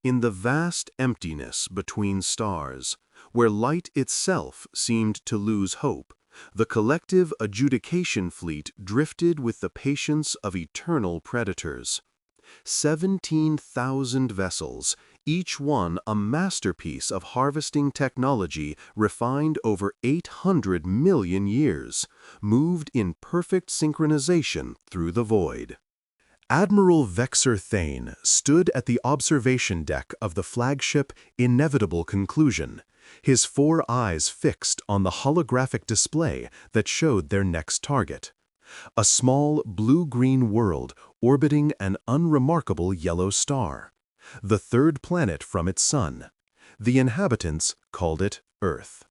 In the vast emptiness between stars, where light itself seemed to lose hope, the collective adjudication fleet drifted with the patience of eternal predators. 17,000 vessels, each one a masterpiece of harvesting technology refined over 800 million years, moved in perfect synchronization through the void. Admiral Vexor Thane stood at the observation deck of the flagship Inevitable Conclusion, his 4 eyes fixed on the holographic display that showed their next target. A small blue-green world orbiting an unremarkable yellow star, the 3rd planet from its sun. The inhabitants called it Earth.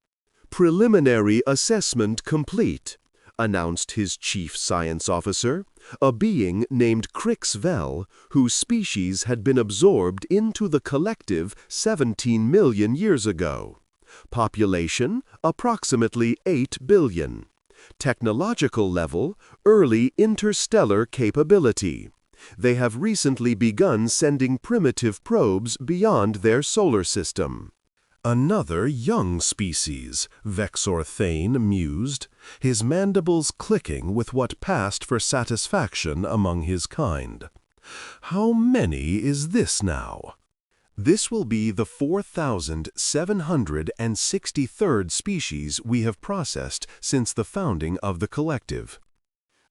"Preliminary assessment complete," announced his chief science officer, a being named Crixvel, whose species had been absorbed into the collective 17 million years ago. Population, approximately 8 billion. Technological level, early interstellar capability. They have recently begun sending primitive probes beyond their solar system. Another young species, Vexor Thane mused, his mandibles clicking with what passed for satisfaction among his kind. How many is this now? This will be the 4,763rd species we have processed since the founding of the collective.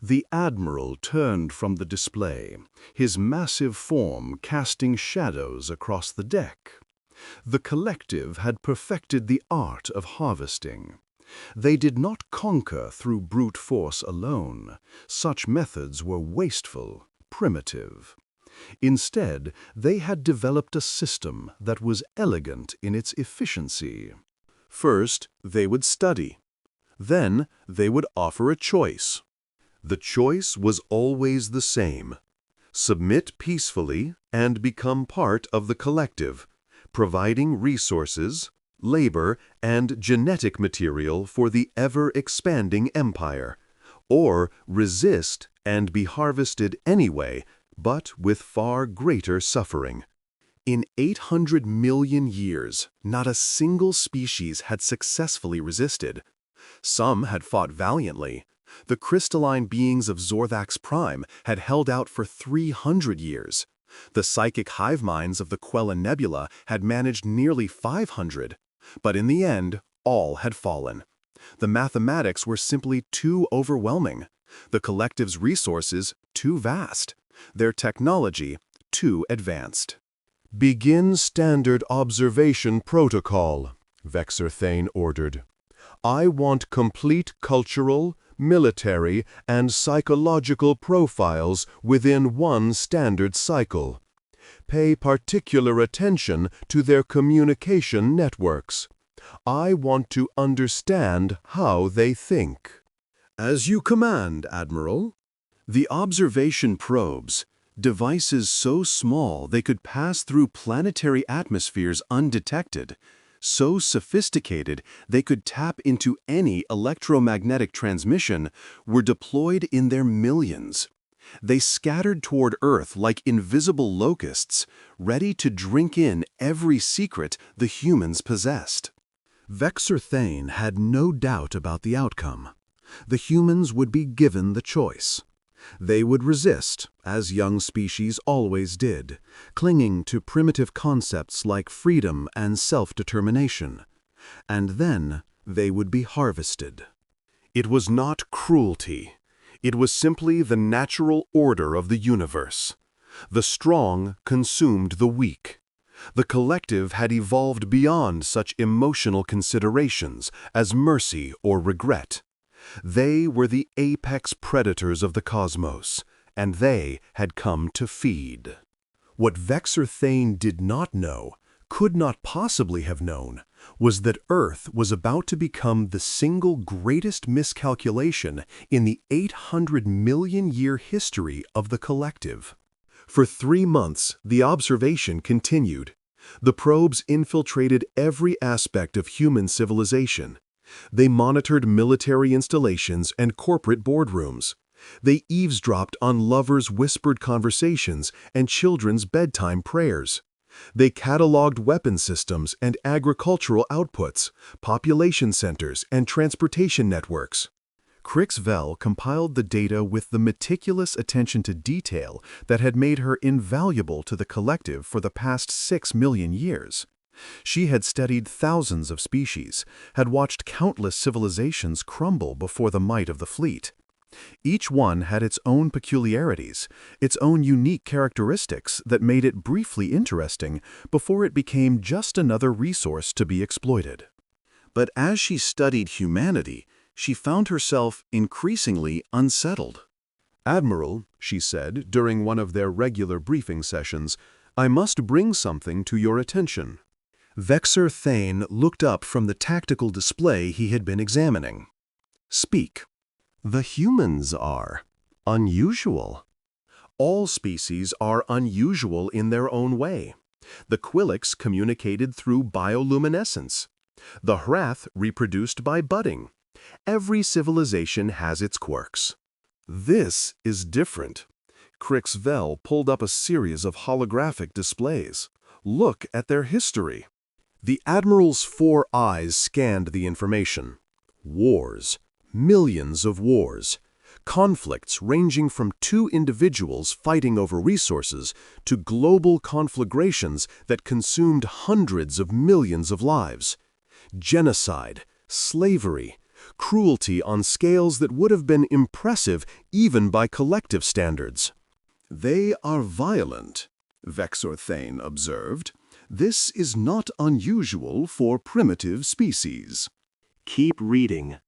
The Admiral turned from the display, his massive form casting shadows across the deck. The collective had perfected the art of harvesting. They did not conquer through brute force alone. Such methods were wasteful, primitive. Instead, they had developed a system that was elegant in its efficiency. First, they would study. Then, they would offer a choice. The choice was always the same: submit peacefully and become part of the collective, providing resources, labor, and genetic material for the ever-expanding empire, or resist and be harvested anyway, but with far greater suffering. In 800 million years, not a single species had successfully resisted. Some had fought valiantly. The crystalline beings of Zorthax Prime had held out for 300 years. The psychic hive minds of the Quella Nebula had managed nearly 500. But in the end, all had fallen. The mathematics were simply too overwhelming. The collective's resources too vast. Their technology too advanced. "Begin standard observation protocol," Vexor Thane ordered. "I want complete cultural, military, and psychological profiles within one standard cycle. Pay particular attention to their communication networks. I want to understand how they think." "As you command, Admiral." The observation probes, devices so small they could pass through planetary atmospheres undetected, so sophisticated they could tap into any electromagnetic transmission, were deployed in their millions. They scattered toward Earth like invisible locusts, ready to drink in every secret the humans possessed. Vexor Thane had no doubt about the outcome. The humans would be given the choice. They would resist, as young species always did, clinging to primitive concepts like freedom and self-determination. And then they would be harvested. It was not cruelty. It was simply the natural order of the universe. The strong consumed the weak. The collective had evolved beyond such emotional considerations as mercy or regret. They were the apex predators of the cosmos, and they had come to feed. What Vexor Thane did not know, could not possibly have known, was that Earth was about to become the single greatest miscalculation in the 800 million year history of the collective. For 3 months, the observation continued. The probes infiltrated every aspect of human civilization. They monitored military installations and corporate boardrooms. They eavesdropped on lovers' whispered conversations and children's bedtime prayers. They cataloged weapon systems and agricultural outputs, population centers, and transportation networks. Krixvel compiled the data with the meticulous attention to detail that had made her invaluable to the collective for the past 6 million years. She had studied thousands of species, had watched countless civilizations crumble before the might of the fleet. Each one had its own peculiarities, its own unique characteristics that made it briefly interesting before it became just another resource to be exploited. But as she studied humanity, she found herself increasingly unsettled. "Admiral," she said during one of their regular briefing sessions, "I must bring something to your attention." Vexor Thane looked up from the tactical display he had been examining. "Speak." "The humans are unusual." "All species are unusual in their own way. The Quilix communicated through bioluminescence. The Hrath reproduced by budding. Every civilization has its quirks." "This is different." Krixvel pulled up a series of holographic displays. "Look at their history." The Admiral's 4 eyes scanned the information. Wars. Millions of wars. Conflicts ranging from 2 individuals fighting over resources to global conflagrations that consumed hundreds of millions of lives. Genocide, slavery, cruelty on scales that would have been impressive even by collective standards. "They are violent," Vexor Thane observed. "This is not unusual for primitive species." "Keep reading."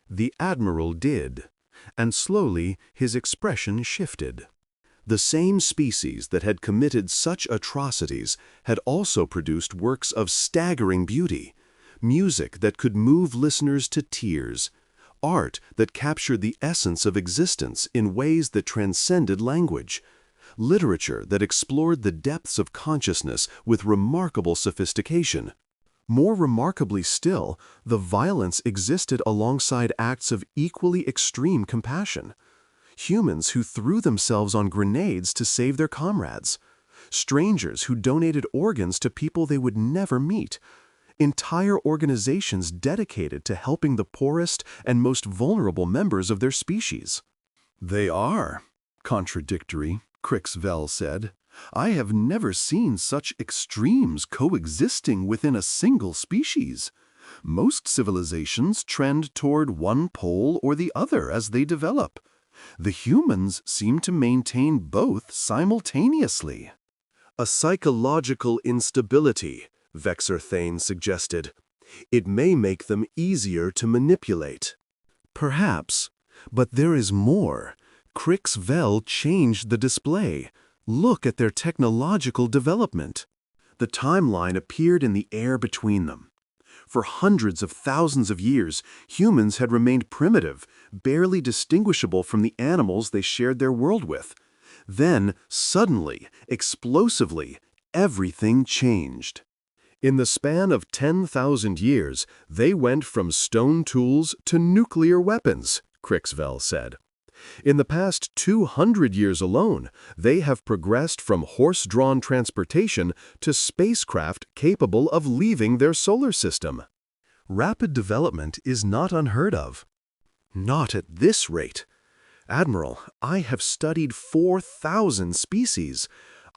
The Admiral did, and slowly his expression shifted. The same species that had committed such atrocities had also produced works of staggering beauty, music that could move listeners to tears, art that captured the essence of existence in ways that transcended language, literature that explored the depths of consciousness with remarkable sophistication. More remarkably still, the violence existed alongside acts of equally extreme compassion. Humans who threw themselves on grenades to save their comrades. Strangers who donated organs to people they would never meet. Entire organizations dedicated to helping the poorest and most vulnerable members of their species. "They are contradictory," Krixvel said. "I have never seen such extremes coexisting within a single species. Most civilizations trend toward one pole or the other as they develop. The humans seem to maintain both simultaneously." "A psychological instability," Vexor Thane suggested. "It may make them easier to manipulate." "Perhaps, but there is more." Krixvel changed the display. "Look at their technological development." The timeline appeared in the air between them. For hundreds of thousands of years, humans had remained primitive, barely distinguishable from the animals they shared their world with. Then, suddenly, explosively, everything changed. In the span of 10,000 years, they went from stone tools to nuclear weapons, Krixvel said. In the past 200 years alone, they have progressed from horse-drawn transportation to spacecraft capable of leaving their solar system. Rapid development is not unheard of. Not at this rate. Admiral, I have studied 4,000 species.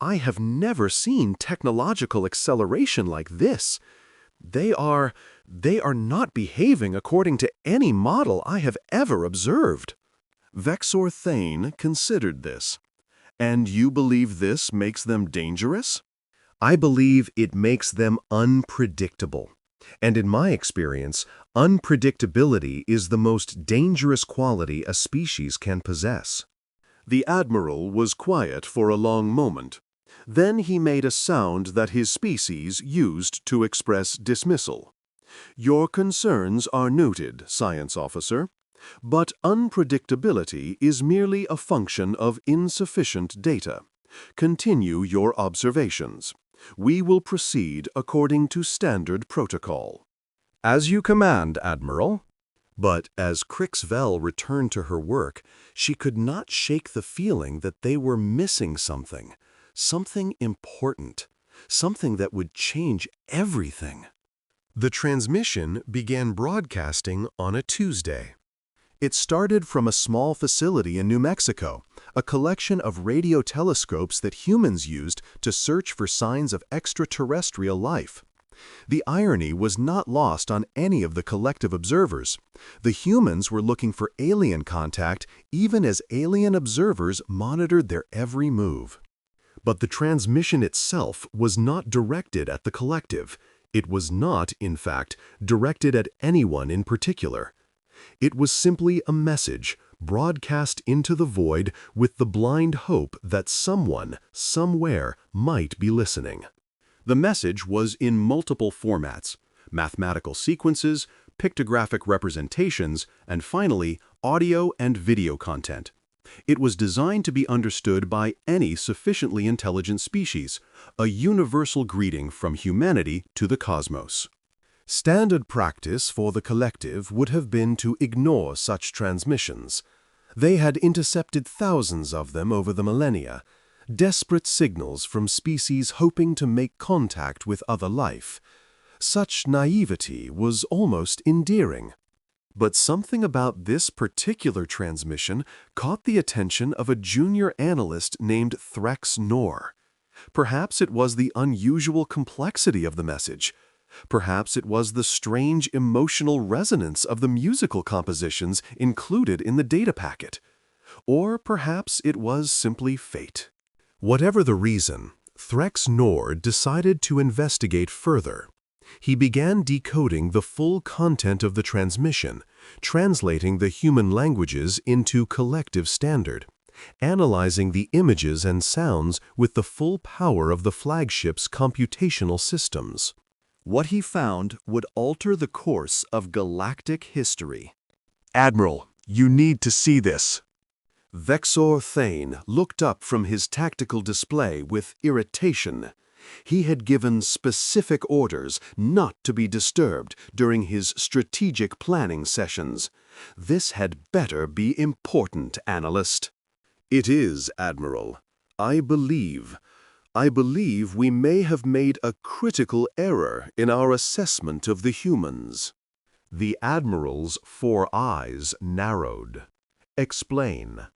I have never seen technological acceleration like this. They are not behaving according to any model I have ever observed. Vexor Thane considered this. "And you believe this makes them dangerous?" "I believe it makes them unpredictable. And in my experience, unpredictability is the most dangerous quality a species can possess." The Admiral was quiet for a long moment. Then he made a sound that his species used to express dismissal. "Your concerns are noted, Science Officer. But unpredictability is merely a function of insufficient data. Continue your observations. We will proceed according to standard protocol." "As you command, Admiral." But as Krixvel returned to her work, she could not shake the feeling that they were missing something important, something that would change everything. The transmission began broadcasting on a Tuesday. It started from a small facility in New Mexico, a collection of radio telescopes that humans used to search for signs of extraterrestrial life. The irony was not lost on any of the collective observers. The humans were looking for alien contact even as alien observers monitored their every move. But the transmission itself was not directed at the collective. It was not, in fact, directed at anyone in particular. It was simply a message broadcast into the void with the blind hope that someone, somewhere, might be listening. The message was in multiple formats: mathematical sequences, pictographic representations, and finally, audio and video content. It was designed to be understood by any sufficiently intelligent species, a universal greeting from humanity to the cosmos. Standard practice for the collective would have been to ignore such transmissions. They had intercepted thousands of them over the millennia, desperate signals from species hoping to make contact with other life. Such naivety was almost endearing. But something about this particular transmission caught the attention of a junior analyst named Threx Nor. Perhaps it was the unusual complexity of the message. Perhaps it was the strange emotional resonance of the musical compositions included in the data packet. Or perhaps it was simply fate. Whatever the reason, Threx Nor decided to investigate further. He began decoding the full content of the transmission, translating the human languages into collective standard, analyzing the images and sounds with the full power of the flagship's computational systems. What he found would alter the course of galactic history. "Admiral, you need to see this." Vexor Thane looked up from his tactical display with irritation. He had given specific orders not to be disturbed during his strategic planning sessions. This had better be important, analyst. "It is, Admiral. I believe we may have made a critical error in our assessment of the humans." The Admiral's 4 eyes narrowed. "Explain."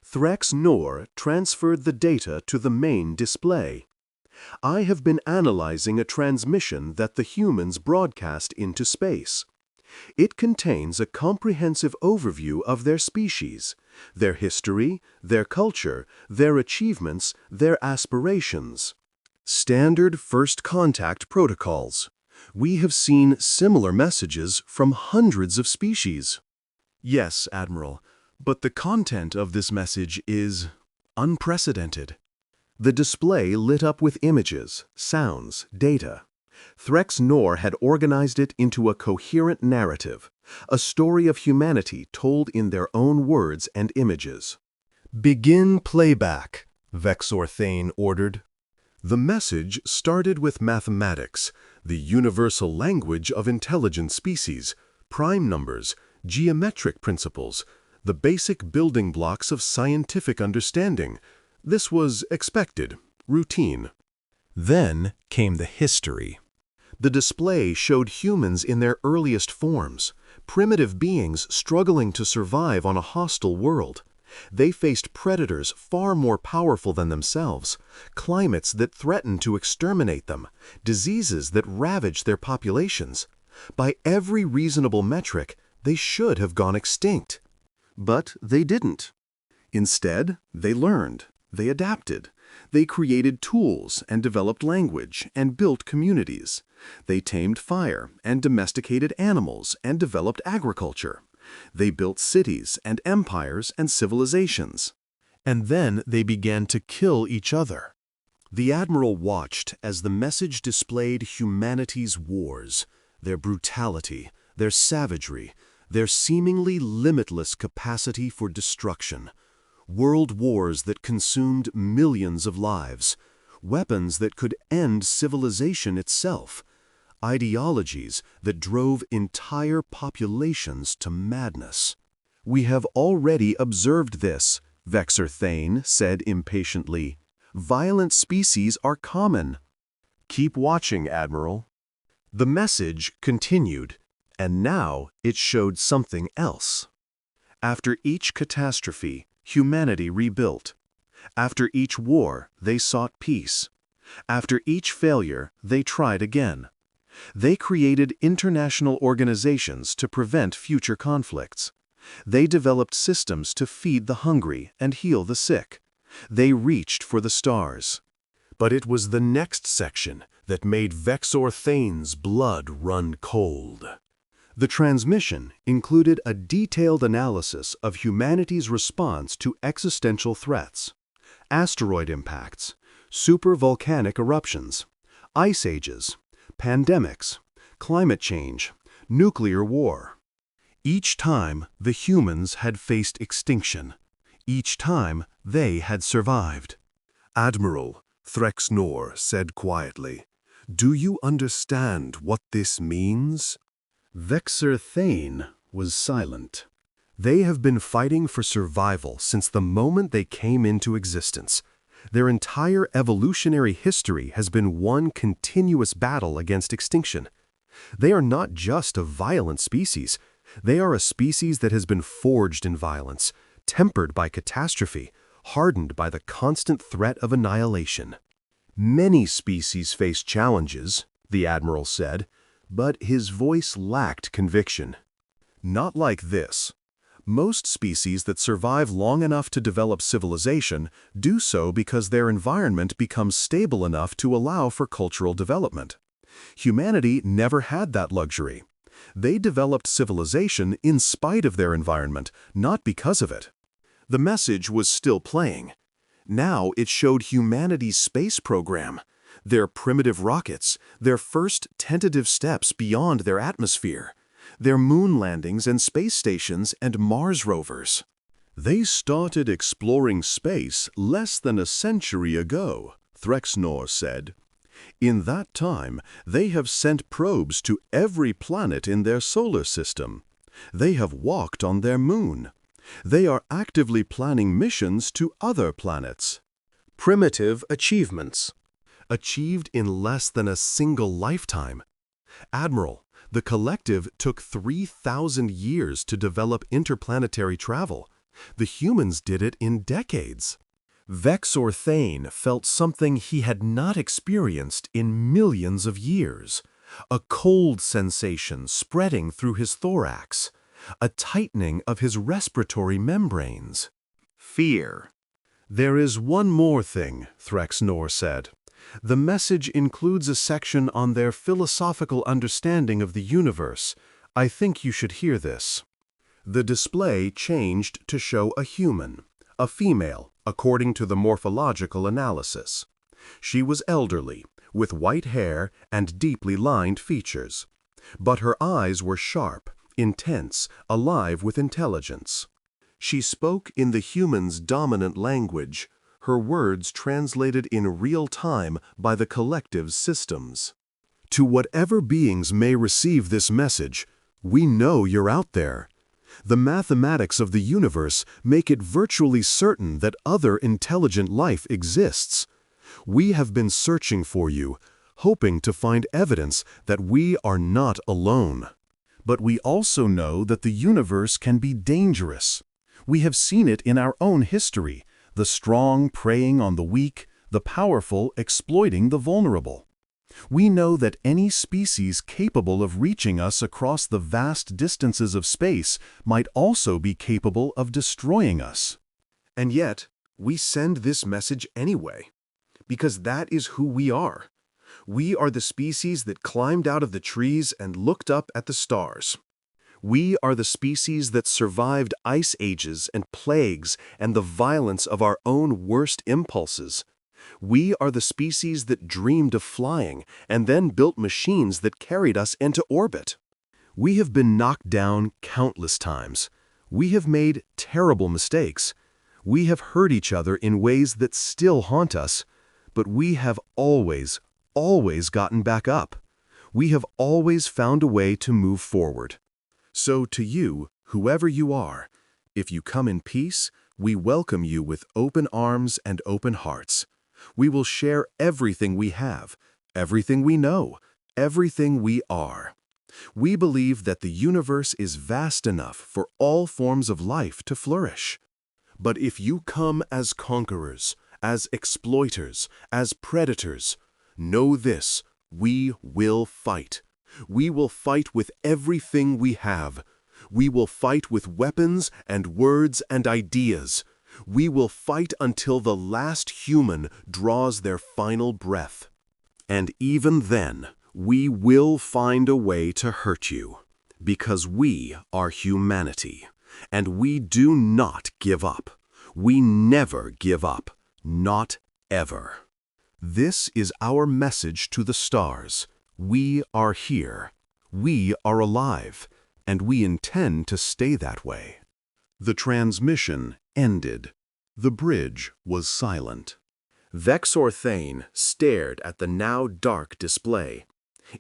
Threx Nor transferred the data to the main display. "I have been analyzing a transmission that the humans broadcast into space. It contains a comprehensive overview of their species, their history, their culture, their achievements, their aspirations. Standard first contact protocols. We have seen similar messages from hundreds of species." "Yes, Admiral, but the content of this message is unprecedented." The display lit up with images, sounds, data. Threx Nor had organized it into a coherent narrative, a story of humanity told in their own words and images. "Begin playback," Vexor Thane ordered. The message started with mathematics, the universal language of intelligent species, prime numbers, geometric principles, the basic building blocks of scientific understanding. This was expected, routine. Then came the history. The display showed humans in their earliest forms, primitive beings struggling to survive on a hostile world. They faced predators far more powerful than themselves, climates that threatened to exterminate them, diseases that ravaged their populations. By every reasonable metric, they should have gone extinct. But they didn't. Instead, they learned. They adapted. They created tools and developed language and built communities. They tamed fire and domesticated animals and developed agriculture. They built cities and empires and civilizations. And then they began to kill each other. The Admiral watched as the message displayed humanity's wars, their brutality, their savagery, their seemingly limitless capacity for destruction. World wars that consumed millions of lives, weapons that could end civilization itself, ideologies that drove entire populations to madness. "We have already observed this," Vexor Thane said impatiently. "Violent species are common." Keep watching, Admiral. The message continued, and now it showed something else. After each catastrophe, humanity rebuilt. After each war, they sought peace. After each failure, they tried again. They created international organizations to prevent future conflicts. They developed systems to feed the hungry and heal the sick. They reached for the stars. But it was the next section that made Vexor Thane's blood run cold. The transmission included a detailed analysis of humanity's response to existential threats: asteroid impacts, supervolcanic eruptions, ice ages, pandemics, climate change, nuclear war. Each time the humans had faced extinction. Each time they had survived. "Admiral," Threxnor said quietly, "do you understand what this means?" Vexor Thane was silent. They have been fighting for survival since the moment they came into existence. Their entire evolutionary history has been one continuous battle against extinction. They are not just a violent species. They are a species that has been forged in violence, tempered by catastrophe, hardened by the constant threat of annihilation. "Many species face challenges," the Admiral said, but his voice lacked conviction. "Not like this. Most species that survive long enough to develop civilization do so because their environment becomes stable enough to allow for cultural development. Humanity never had that luxury. They developed civilization in spite of their environment, not because of it." The message was still playing. Now it showed humanity's space program, their primitive rockets, their first tentative steps beyond their atmosphere, their moon landings and space stations and Mars rovers. "They started exploring space less than a century ago," Threxnor said. "In that time, they have sent probes to every planet in their solar system. They have walked on their moon. They are actively planning missions to other planets." Primitive achievements. Achieved in less than a single lifetime. "Admiral, the collective took 3,000 years to develop interplanetary travel. The humans did it in decades." Vexor Thane felt something he had not experienced in millions of years. A cold sensation spreading through his thorax. A tightening of his respiratory membranes. Fear. "There is one more thing," Threxnor said. "The message includes a section on their philosophical understanding of the universe. I think you should hear this." The display changed to show a human, a female, according to the morphological analysis. She was elderly, with white hair and deeply lined features. But her eyes were sharp, intense, alive with intelligence. She spoke in the human's dominant language, her words translated in real time by the collective's systems. "To whatever beings may receive this message, we know you're out there. The mathematics of the universe make it virtually certain that other intelligent life exists. We have been searching for you, hoping to find evidence that we are not alone. But we also know that the universe can be dangerous. We have seen it in our own history, the strong preying on the weak, the powerful exploiting the vulnerable. We know that any species capable of reaching us across the vast distances of space might also be capable of destroying us. And yet, we send this message anyway, because that is who we are. We are the species that climbed out of the trees and looked up at the stars. We are the species that survived ice ages and plagues and the violence of our own worst impulses. We are the species that dreamed of flying and then built machines that carried us into orbit. We have been knocked down countless times. We have made terrible mistakes. We have hurt each other in ways that still haunt us, but we have always gotten back up. We have always found a way to move forward. So to you, whoever you are, if you come in peace, we welcome you with open arms and open hearts. We will share everything we have, everything we know, everything we are. We believe that the universe is vast enough for all forms of life to flourish. But if you come as conquerors, as exploiters, as predators, know this: we will fight. We will fight with everything we have. We will fight with weapons and words and ideas. We will fight until the last human draws their final breath. And even then, we will find a way to hurt you, because we are humanity, and we do not give up. We never give up, not ever. This is our message to the stars. We are here. We are alive, and we intend to stay that way. The transmission ended. The bridge was silent. Vexor Thane stared at the now dark display.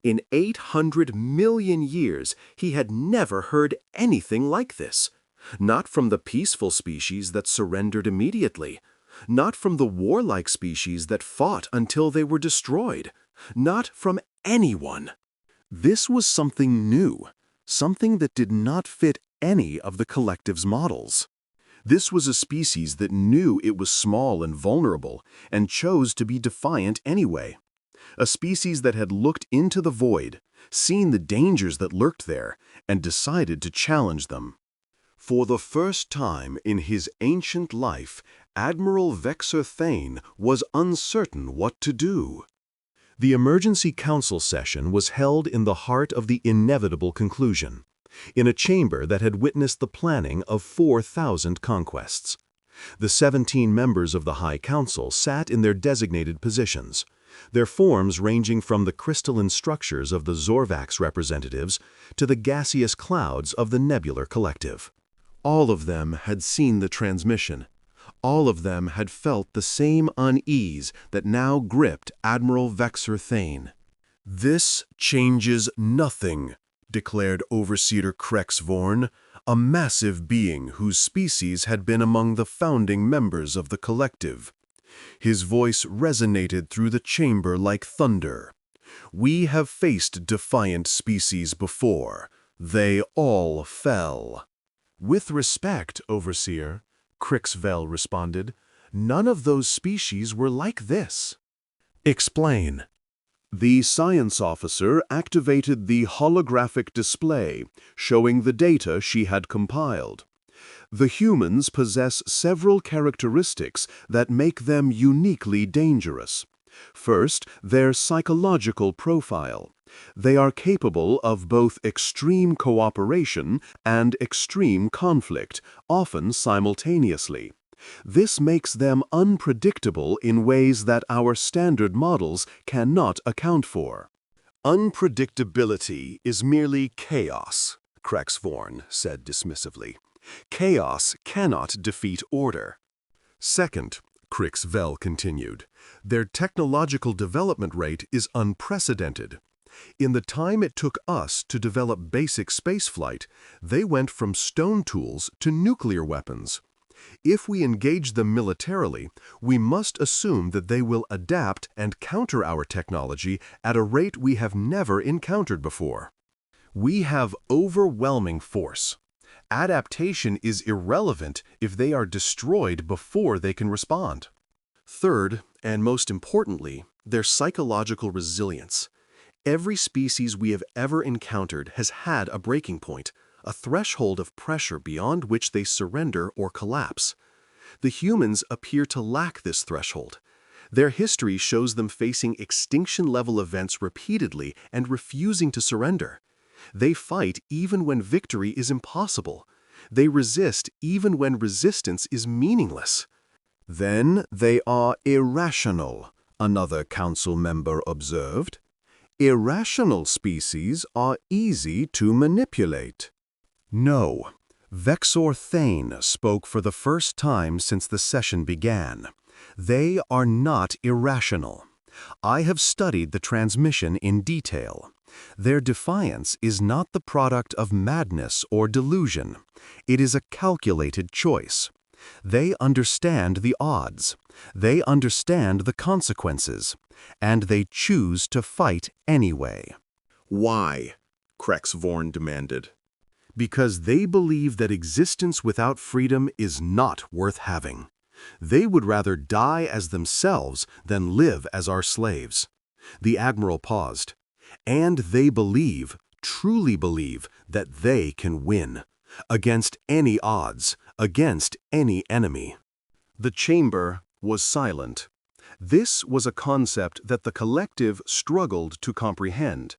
In 800 million years, he had never heard anything like this. Not from the peaceful species that surrendered immediately. Not from the warlike species that fought until they were destroyed. Not from anyone. This was something new, something that did not fit any of the collective's models. This was a species that knew it was small and vulnerable and chose to be defiant anyway. A species that had looked into the void, seen the dangers that lurked there, and decided to challenge them. For the first time in his ancient life, Admiral Vexor Thane was uncertain what to do. The emergency council session was held in the heart of the inevitable conclusion, in a chamber that had witnessed the planning of 4,000 conquests. The 17 members of the High Council sat in their designated positions, their forms ranging from the crystalline structures of the Zorvax representatives to the gaseous clouds of the Nebular Collective. All of them had seen the transmission. All of them had felt the same unease that now gripped Admiral Vexor Thane. "This changes nothing," declared Overseer Krexvorn, a massive being whose species had been among the founding members of the collective. His voice resonated through the chamber like thunder. "We have faced defiant species before. They all fell." "With respect, Overseer," Krixvel responded, "none of those species were like this." "Explain." The science officer activated the holographic display, showing the data she had compiled. The humans possess several characteristics that make them uniquely dangerous. First, their psychological profile. They are capable of both extreme cooperation and extreme conflict, often simultaneously. This makes them unpredictable in ways that our standard models cannot account for. "Unpredictability is merely chaos," Krexvorn said dismissively. "Chaos cannot defeat order." "Second," Krixvel continued, "their technological development rate is unprecedented. In the time it took us to develop basic spaceflight, they went from stone tools to nuclear weapons. If we engage them militarily, we must assume that they will adapt and counter our technology at a rate we have never encountered before. We have overwhelming force. Adaptation is irrelevant if they are destroyed before they can respond." Third, and most importantly, their psychological resilience. Every species we have ever encountered has had a breaking point, a threshold of pressure beyond which they surrender or collapse. The humans appear to lack this threshold. Their history shows them facing extinction-level events repeatedly and refusing to surrender. They fight even when victory is impossible. They resist even when resistance is meaningless. "Then they are irrational," another council member observed. "Irrational species are easy to manipulate." No. Vexor Thane spoke for the first time since the session began. They are not irrational. I have studied the transmission in detail. Their defiance is not the product of madness or delusion. It is a calculated choice. They understand the odds. They understand the consequences. and they choose to fight anyway. Why? Krexvorn demanded. Because they believe that existence without freedom is not worth having. They would rather die as themselves than live as our slaves. The Admiral paused. And they believe, truly believe, that they can win. Against any odds, against any enemy. The chamber was silent. This was a concept that the collective struggled to comprehend.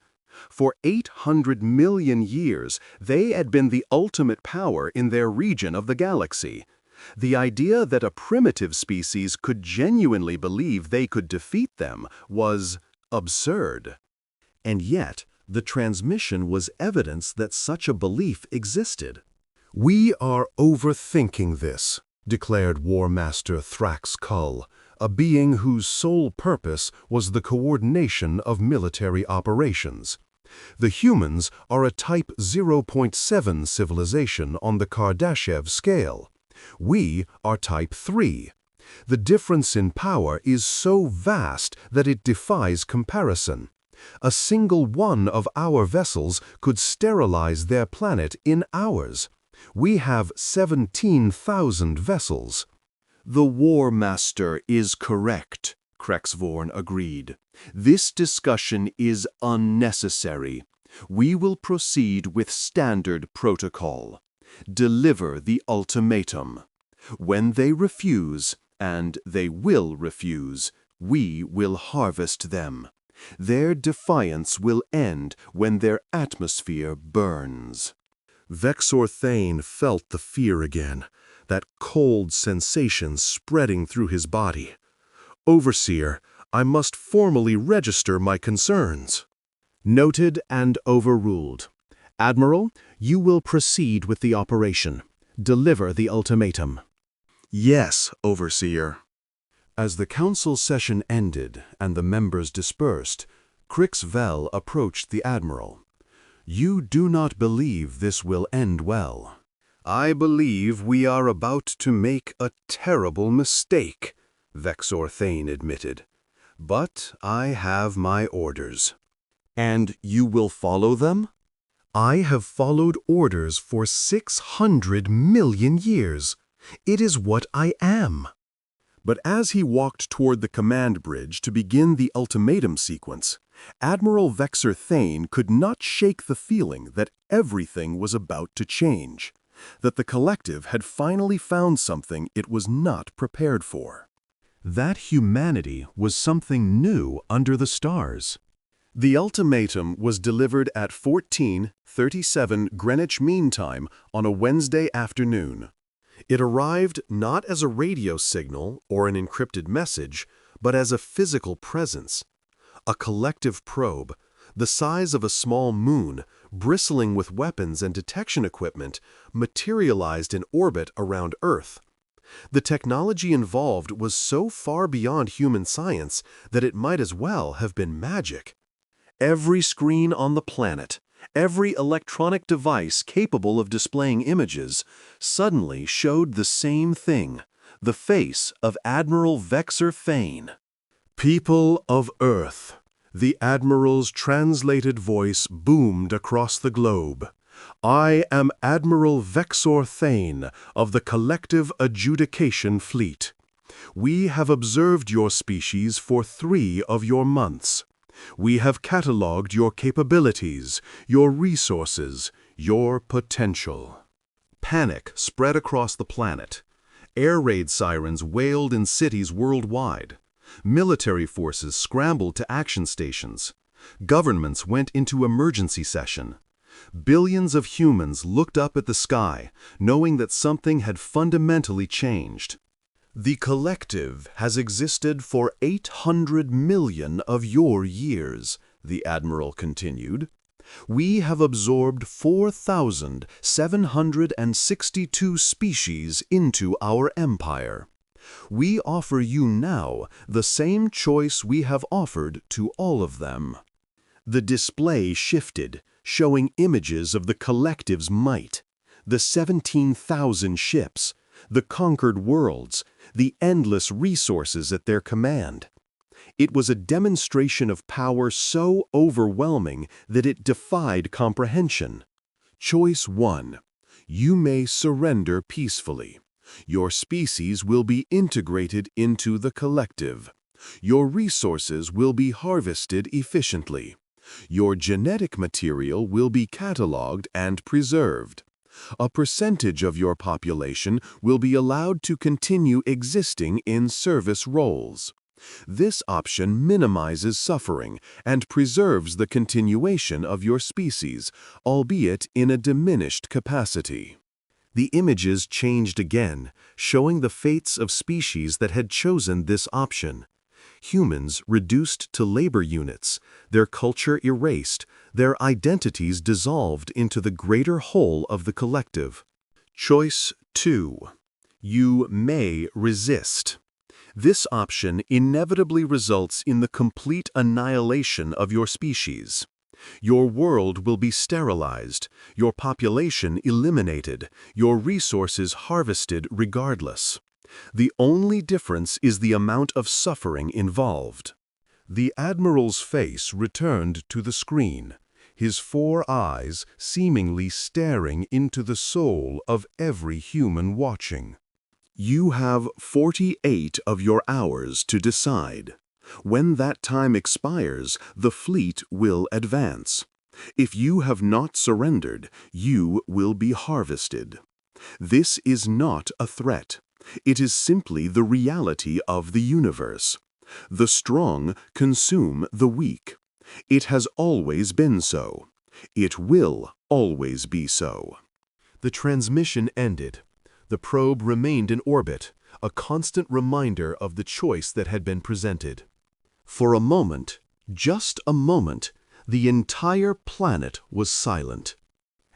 For 800 million years, they had been the ultimate power in their region of the galaxy. The idea that a primitive species could genuinely believe they could defeat them was absurd. And yet, the transmission was evidence that such a belief existed. "We are overthinking this," declared War Master Thrax Kull, a being whose sole purpose was the coordination of military operations. The humans are a Type 0.7 civilization on the Kardashev scale. We are Type 3. The difference in power is so vast that it defies comparison. A single one of our vessels could sterilize their planet in hours. We have 17,000 vessels. The War Master is correct, Krexvorn agreed. This discussion is unnecessary. We will proceed with standard protocol. Deliver the ultimatum. When they refuse, and they will refuse, we will harvest them. Their defiance will end when their atmosphere burns. Vexor Thane felt the fear again, that cold sensation spreading through his body. "Overseer, I must formally register my concerns." "Noted and overruled. Admiral, you will proceed with the operation. Deliver the ultimatum." "Yes, Overseer." As the council session ended and the members dispersed, Krixvel approached the Admiral. "You do not believe this will end well." "I believe we are about to make a terrible mistake," Vexor Thane admitted. "But I have my orders." "And you will follow them?" "I have followed orders for 600 million years. It is what I am." But as he walked toward the command bridge to begin the ultimatum sequence, Admiral Vexor Thane could not shake the feeling that everything was about to change, that the collective had finally found something it was not prepared for. That humanity was something new under the stars. The ultimatum was delivered at 14:37 Greenwich Mean Time on a Wednesday afternoon. It arrived not as a radio signal or an encrypted message, but as a physical presence. A collective probe, the size of a small moon, bristling with weapons and detection equipment, materialized in orbit around Earth. The technology involved was so far beyond human science that it might as well have been magic. Every screen on the planet, every electronic device capable of displaying images, suddenly showed the same thing, the face of Admiral Vexor Thane. "People of Earth," the Admiral's translated voice boomed across the globe. "I am Admiral Vexor Thane of the Collective Adjudication Fleet. We have observed your species for 3 of your months. We have catalogued your capabilities, your resources, your potential." Panic spread across the planet. Air raid sirens wailed in cities worldwide. Military forces scrambled to action stations. Governments went into emergency session. Billions of humans looked up at the sky, knowing that something had fundamentally changed. "The collective has existed for 800 million of your years," the Admiral continued. "We have absorbed 4,762 species into our empire. We offer you now the same choice we have offered to all of them." The display shifted, showing images of the collective's might, the 17,000 ships, the conquered worlds, the endless resources at their command. It was a demonstration of power so overwhelming that it defied comprehension. Choice 1. You may surrender peacefully. Your species will be integrated into the collective. Your resources will be harvested efficiently. Your genetic material will be cataloged and preserved. A percentage of your population will be allowed to continue existing in service roles. This option minimizes suffering and preserves the continuation of your species, albeit in a diminished capacity. The images changed again, showing the fates of species that had chosen this option. Humans reduced to labor units, their culture erased, their identities dissolved into the greater whole of the collective. Choice 2. You may resist. This option inevitably results in the complete annihilation of your species. Your world will be sterilized, your population eliminated, your resources harvested regardless. The only difference is the amount of suffering involved. The admiral's face returned to the screen, his 4 eyes seemingly staring into the soul of every human watching. You have 48 of your hours to decide. When that time expires, the fleet will advance. If you have not surrendered, you will be harvested. This is not a threat. It is simply the reality of the universe. The strong consume the weak. It has always been so. It will always be so. The transmission ended. The probe remained in orbit, a constant reminder of the choice that had been presented. For a moment, just a moment, the entire planet was silent.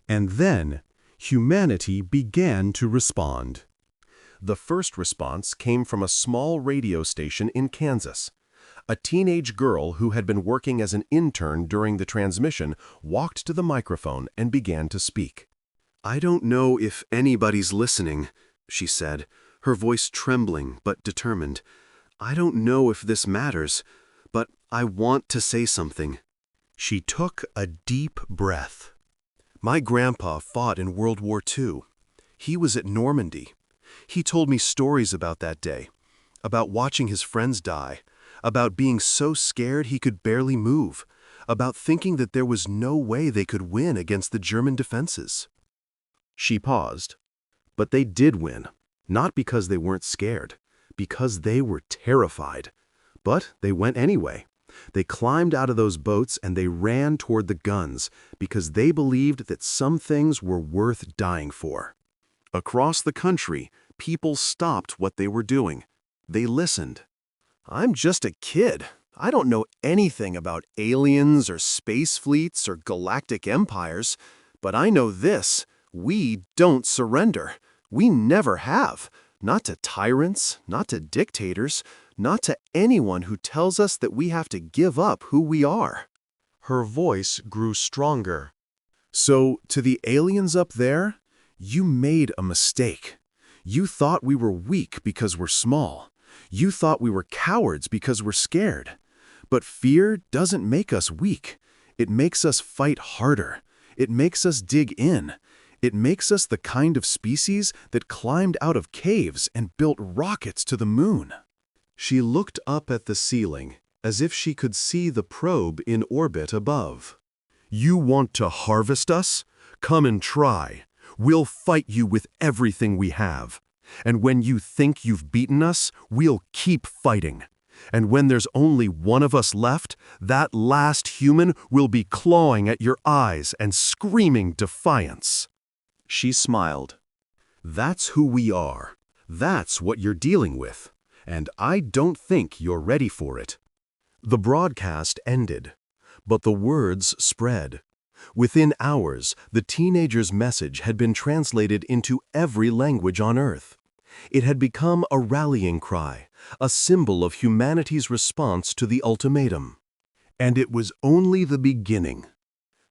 And then, humanity began to respond. The first response came from a small radio station in Kansas. A teenage girl who had been working as an intern during the transmission walked to the microphone and began to speak. "I don't know if anybody's listening," she said, her voice trembling but determined. "I don't know if this matters, but I want to say something." She took a deep breath. "My grandpa fought in World War II. He was at Normandy. He told me stories about that day, about watching his friends die, about being so scared he could barely move, about thinking that there was no way they could win against the German defenses." She paused. But they did win, not because they weren't scared, because they were terrified. But they went anyway. They climbed out of those boats and they ran toward the guns because they believed that some things were worth dying for. Across the country, people stopped what they were doing. They listened. "I'm just a kid. I don't know anything about aliens or space fleets or galactic empires, but I know this. We don't surrender. We never have. Not to tyrants, not to dictators, not to anyone who tells us that we have to give up who we are." Her voice grew stronger. "So, to the aliens up there, you made a mistake. You thought we were weak because we're small. You thought we were cowards because we're scared. But fear doesn't make us weak. It makes us fight harder. It makes us dig in. It makes us the kind of species that climbed out of caves and built rockets to the moon." She looked up at the ceiling, as if she could see the probe in orbit above. "You want to harvest us? Come and try. We'll fight you with everything we have. And when you think you've beaten us, we'll keep fighting. And when there's only one of us left, that last human will be clawing at your eyes and screaming defiance." She smiled. "That's who we are. That's what you're dealing with. And I don't think you're ready for it." The broadcast ended, but the words spread. Within hours, the teenager's message had been translated into every language on Earth. It had become a rallying cry, a symbol of humanity's response to the ultimatum. And it was only the beginning.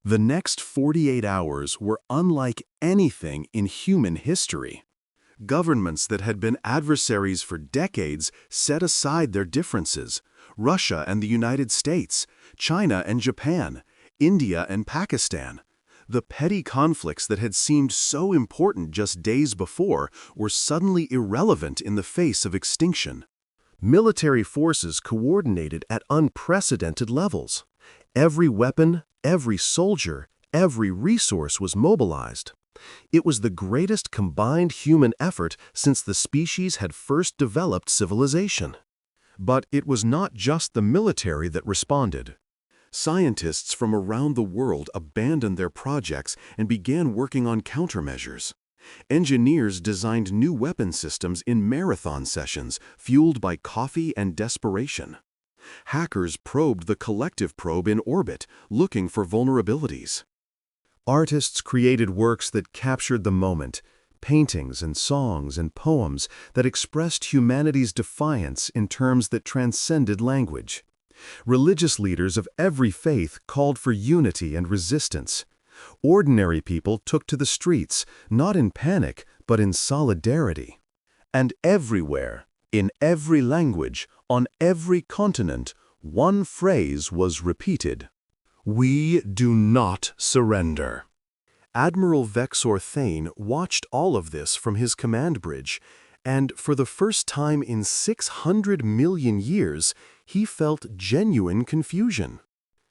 The next 48 hours were unlike anything in human history. Governments that had been adversaries for decades set aside their differences, Russia and the United States, China and Japan, India and Pakistan. The petty conflicts that had seemed so important just days before were suddenly irrelevant in the face of extinction. Military forces coordinated at unprecedented levels. Every weapon, every soldier, every resource was mobilized. It was the greatest combined human effort since the species had first developed civilization. But it was not just the military that responded. Scientists from around the world abandoned their projects and began working on countermeasures. Engineers designed new weapon systems in marathon sessions, fueled by coffee and desperation. Hackers probed the collective probe in orbit, looking for vulnerabilities. Artists created works that captured the moment, paintings and songs and poems that expressed humanity's defiance in terms that transcended language. Religious leaders of every faith called for unity and resistance. Ordinary people took to the streets, not in panic, but in solidarity. And everywhere, in every language, on every continent, one phrase was repeated: "We do not surrender." Admiral Vexor Thane watched all of this from his command bridge, and for the first time in 600 million years, he felt genuine confusion.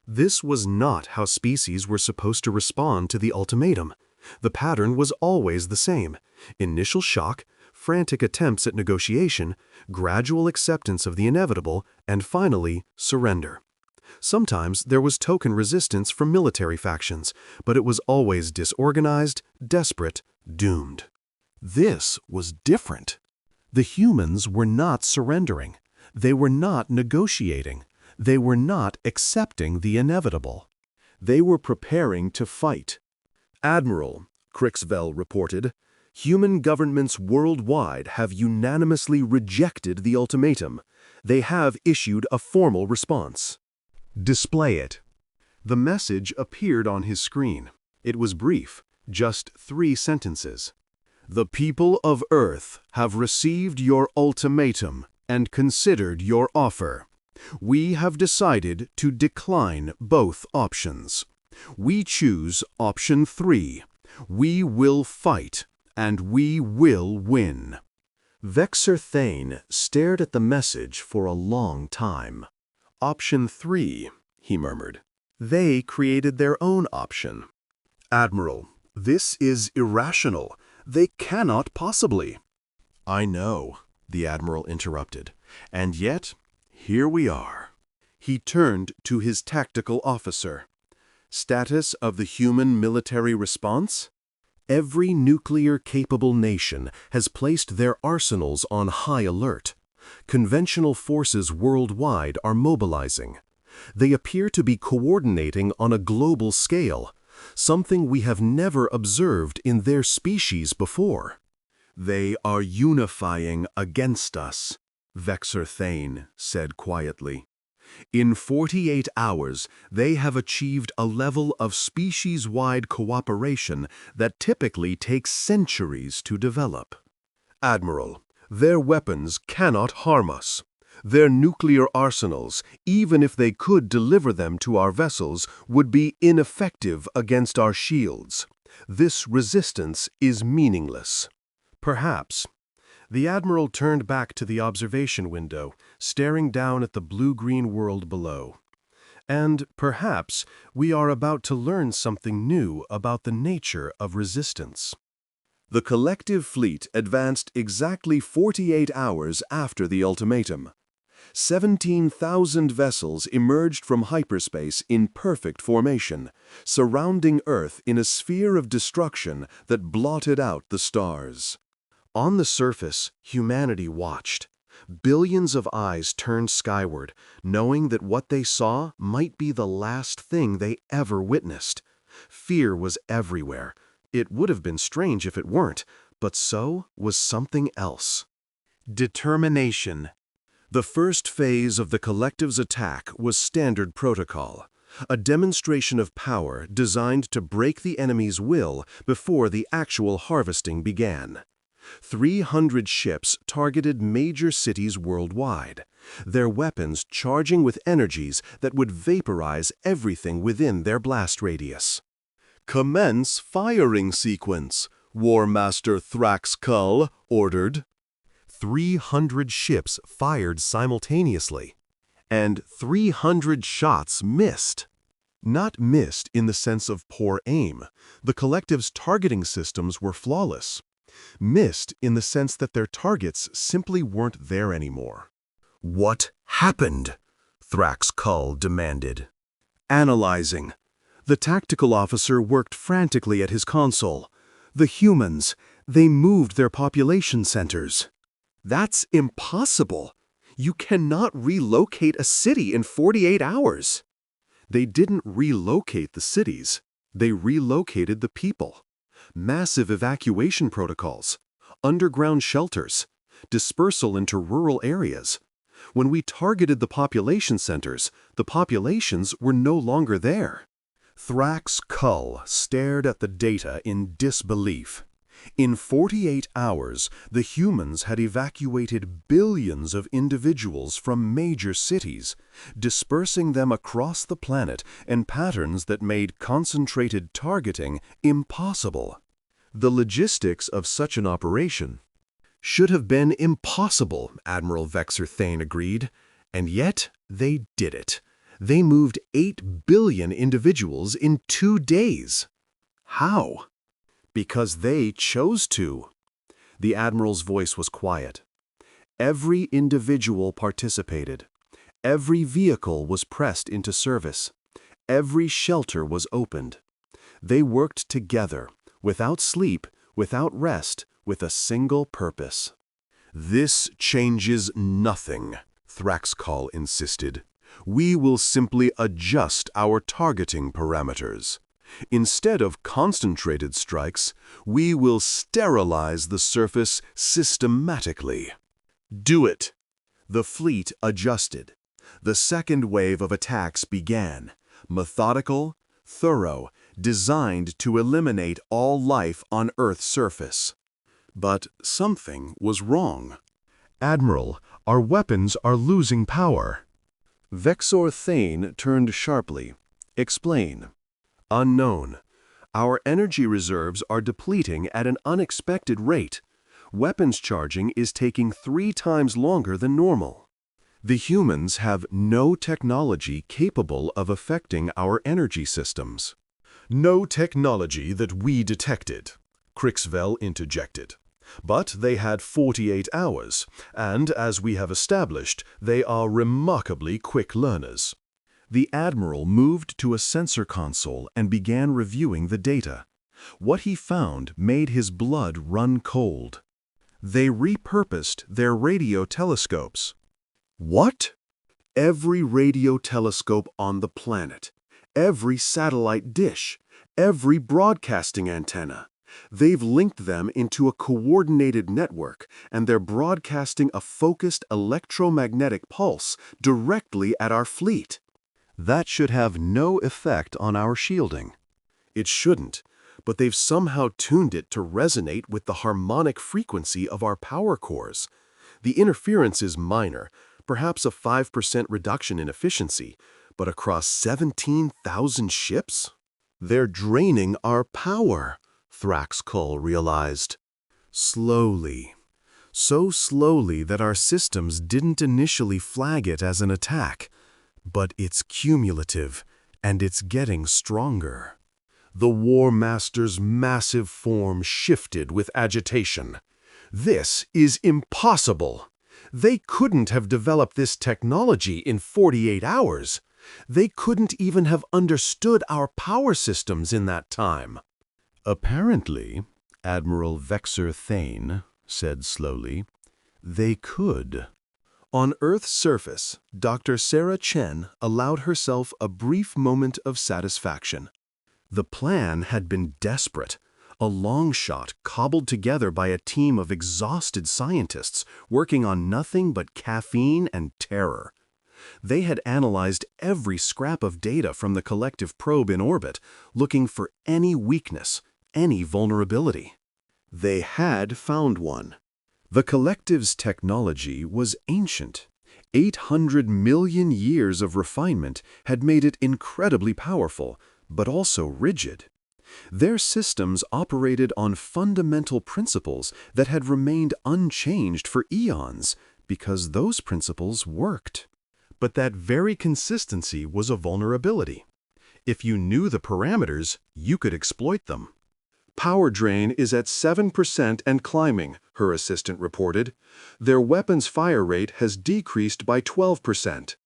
This was not how species were supposed to respond to the ultimatum. The pattern was always the same: initial shock, frantic attempts at negotiation, gradual acceptance of the inevitable, and finally, surrender. Sometimes there was token resistance from military factions, but it was always disorganized, desperate, doomed. This was different. The humans were not surrendering. They were not negotiating. They were not accepting the inevitable. They were preparing to fight. "Admiral," Crixvel reported, "human governments worldwide have unanimously rejected the ultimatum. They have issued a formal response." "Display it." The message appeared on his screen. It was brief, just 3 sentences. "The people of Earth have received your ultimatum and considered your offer. We have decided to decline both options. We choose option 3. We will fight, and we will win." Vexor Thane stared at the message for a long time. "Option 3, he murmured. "They created their own option." "Admiral, this is irrational. They cannot possibly." "I know," the Admiral interrupted, "and yet, here we are." He turned to his tactical officer. "Status of the human military response?" Every nuclear-capable nation has placed their arsenals on high alert. Conventional forces worldwide are mobilizing. They appear to be coordinating on a global scale, something we have never observed in their species before. "They are unifying against us," Vexor Thane said quietly. "In 48 hours, they have achieved a level of species-wide cooperation that typically takes centuries to develop." "Admiral, their weapons cannot harm us. Their nuclear arsenals, even if they could deliver them to our vessels, would be ineffective against our shields. This resistance is meaningless." "Perhaps." The Admiral turned back to the observation window, staring down at the blue-green world below. "And perhaps we are about to learn something new about the nature of resistance." The collective fleet advanced exactly 48 hours after the ultimatum. 17,000 vessels emerged from hyperspace in perfect formation, surrounding Earth in a sphere of destruction that blotted out the stars. On the surface, humanity watched. Billions of eyes turned skyward, knowing that what they saw might be the last thing they ever witnessed. Fear was everywhere. It would have been strange if it weren't, but so was something else. Determination. The first phase of the collective's attack was standard protocol, a demonstration of power designed to break the enemy's will before the actual harvesting began. 300 ships targeted major cities worldwide. their weapons charging with energies that would vaporize everything within their blast radius. "Commence firing sequence," War Master Thrax Kull ordered. 300 ships fired simultaneously, and 300 shots missed. Not missed in the sense of poor aim. The collective's targeting systems were flawless. Missed in the sense that their targets simply weren't there anymore. "What happened?" Thrax Kull demanded. Analyzing. The tactical officer worked frantically at his console. The humans, they moved their population centers. That's impossible. You cannot relocate a city in 48 hours. They didn't relocate the cities. They relocated the people. Massive evacuation protocols, underground shelters, dispersal into rural areas. When we targeted the population centers, the populations were no longer there. Thrax Kull stared at the data in disbelief. In 48 hours, the humans had evacuated billions of individuals from major cities, dispersing them across the planet in patterns that made concentrated targeting impossible. The logistics of such an operation should have been impossible, Admiral Vexor Thane agreed, and yet they did it. They moved 8 billion individuals in 2 days. How? Because they chose to. The Admiral's voice was quiet. Every individual participated. Every vehicle was pressed into service. Every shelter was opened. They worked together, without sleep, without rest, with a single purpose. "This changes nothing," Thrax Kull insisted. "We will simply adjust our targeting parameters. Instead of concentrated strikes, we will sterilize the surface systematically." "Do it." The fleet adjusted. The second wave of attacks began, methodical, thorough, designed to eliminate all life on Earth's surface. But something was wrong. "Admiral, our weapons are losing power." Vexor Thane turned sharply. "Explain." "Unknown. Our energy reserves are depleting at an unexpected rate. Weapons charging is taking 3 times longer than normal. The humans have no technology capable of affecting our energy systems." "No technology that we detected," Crixvel interjected. "But they had 48 hours, and as we have established, they are remarkably quick learners." The Admiral moved to a sensor console and began reviewing the data. What he found made his blood run cold. They repurposed their radio telescopes. What? Every radio telescope on the planet, every satellite dish, every broadcasting antenna. They've linked them into a coordinated network, and they're broadcasting a focused electromagnetic pulse directly at our fleet. That should have no effect on our shielding. It shouldn't, but they've somehow tuned it to resonate with the harmonic frequency of our power cores. The interference is minor, perhaps a 5% reduction in efficiency, but across 17,000 ships? They're draining our power, Thrax Kull realized. Slowly. So slowly that our systems didn't initially flag it as an attack. But it's cumulative, and it's getting stronger. The War Master's massive form shifted with agitation. "This is impossible. They couldn't have developed this technology in 48 hours. They couldn't even have understood our power systems in that time." "Apparently," Admiral Vexor Thane said slowly, "they could." On Earth's surface, Dr. Sarah Chen allowed herself a brief moment of satisfaction. The plan had been desperate, a long shot cobbled together by a team of exhausted scientists working on nothing but caffeine and terror. They had analyzed every scrap of data from the collective probe in orbit, looking for any weakness, any vulnerability. They had found one. The collective's technology was ancient. 800 million years of refinement had made it incredibly powerful, but also rigid. Their systems operated on fundamental principles that had remained unchanged for eons, because those principles worked. But that very consistency was a vulnerability. If you knew the parameters, you could exploit them. "Power drain is at 7% and climbing," her assistant reported. "Their weapons fire rate has decreased by 12%.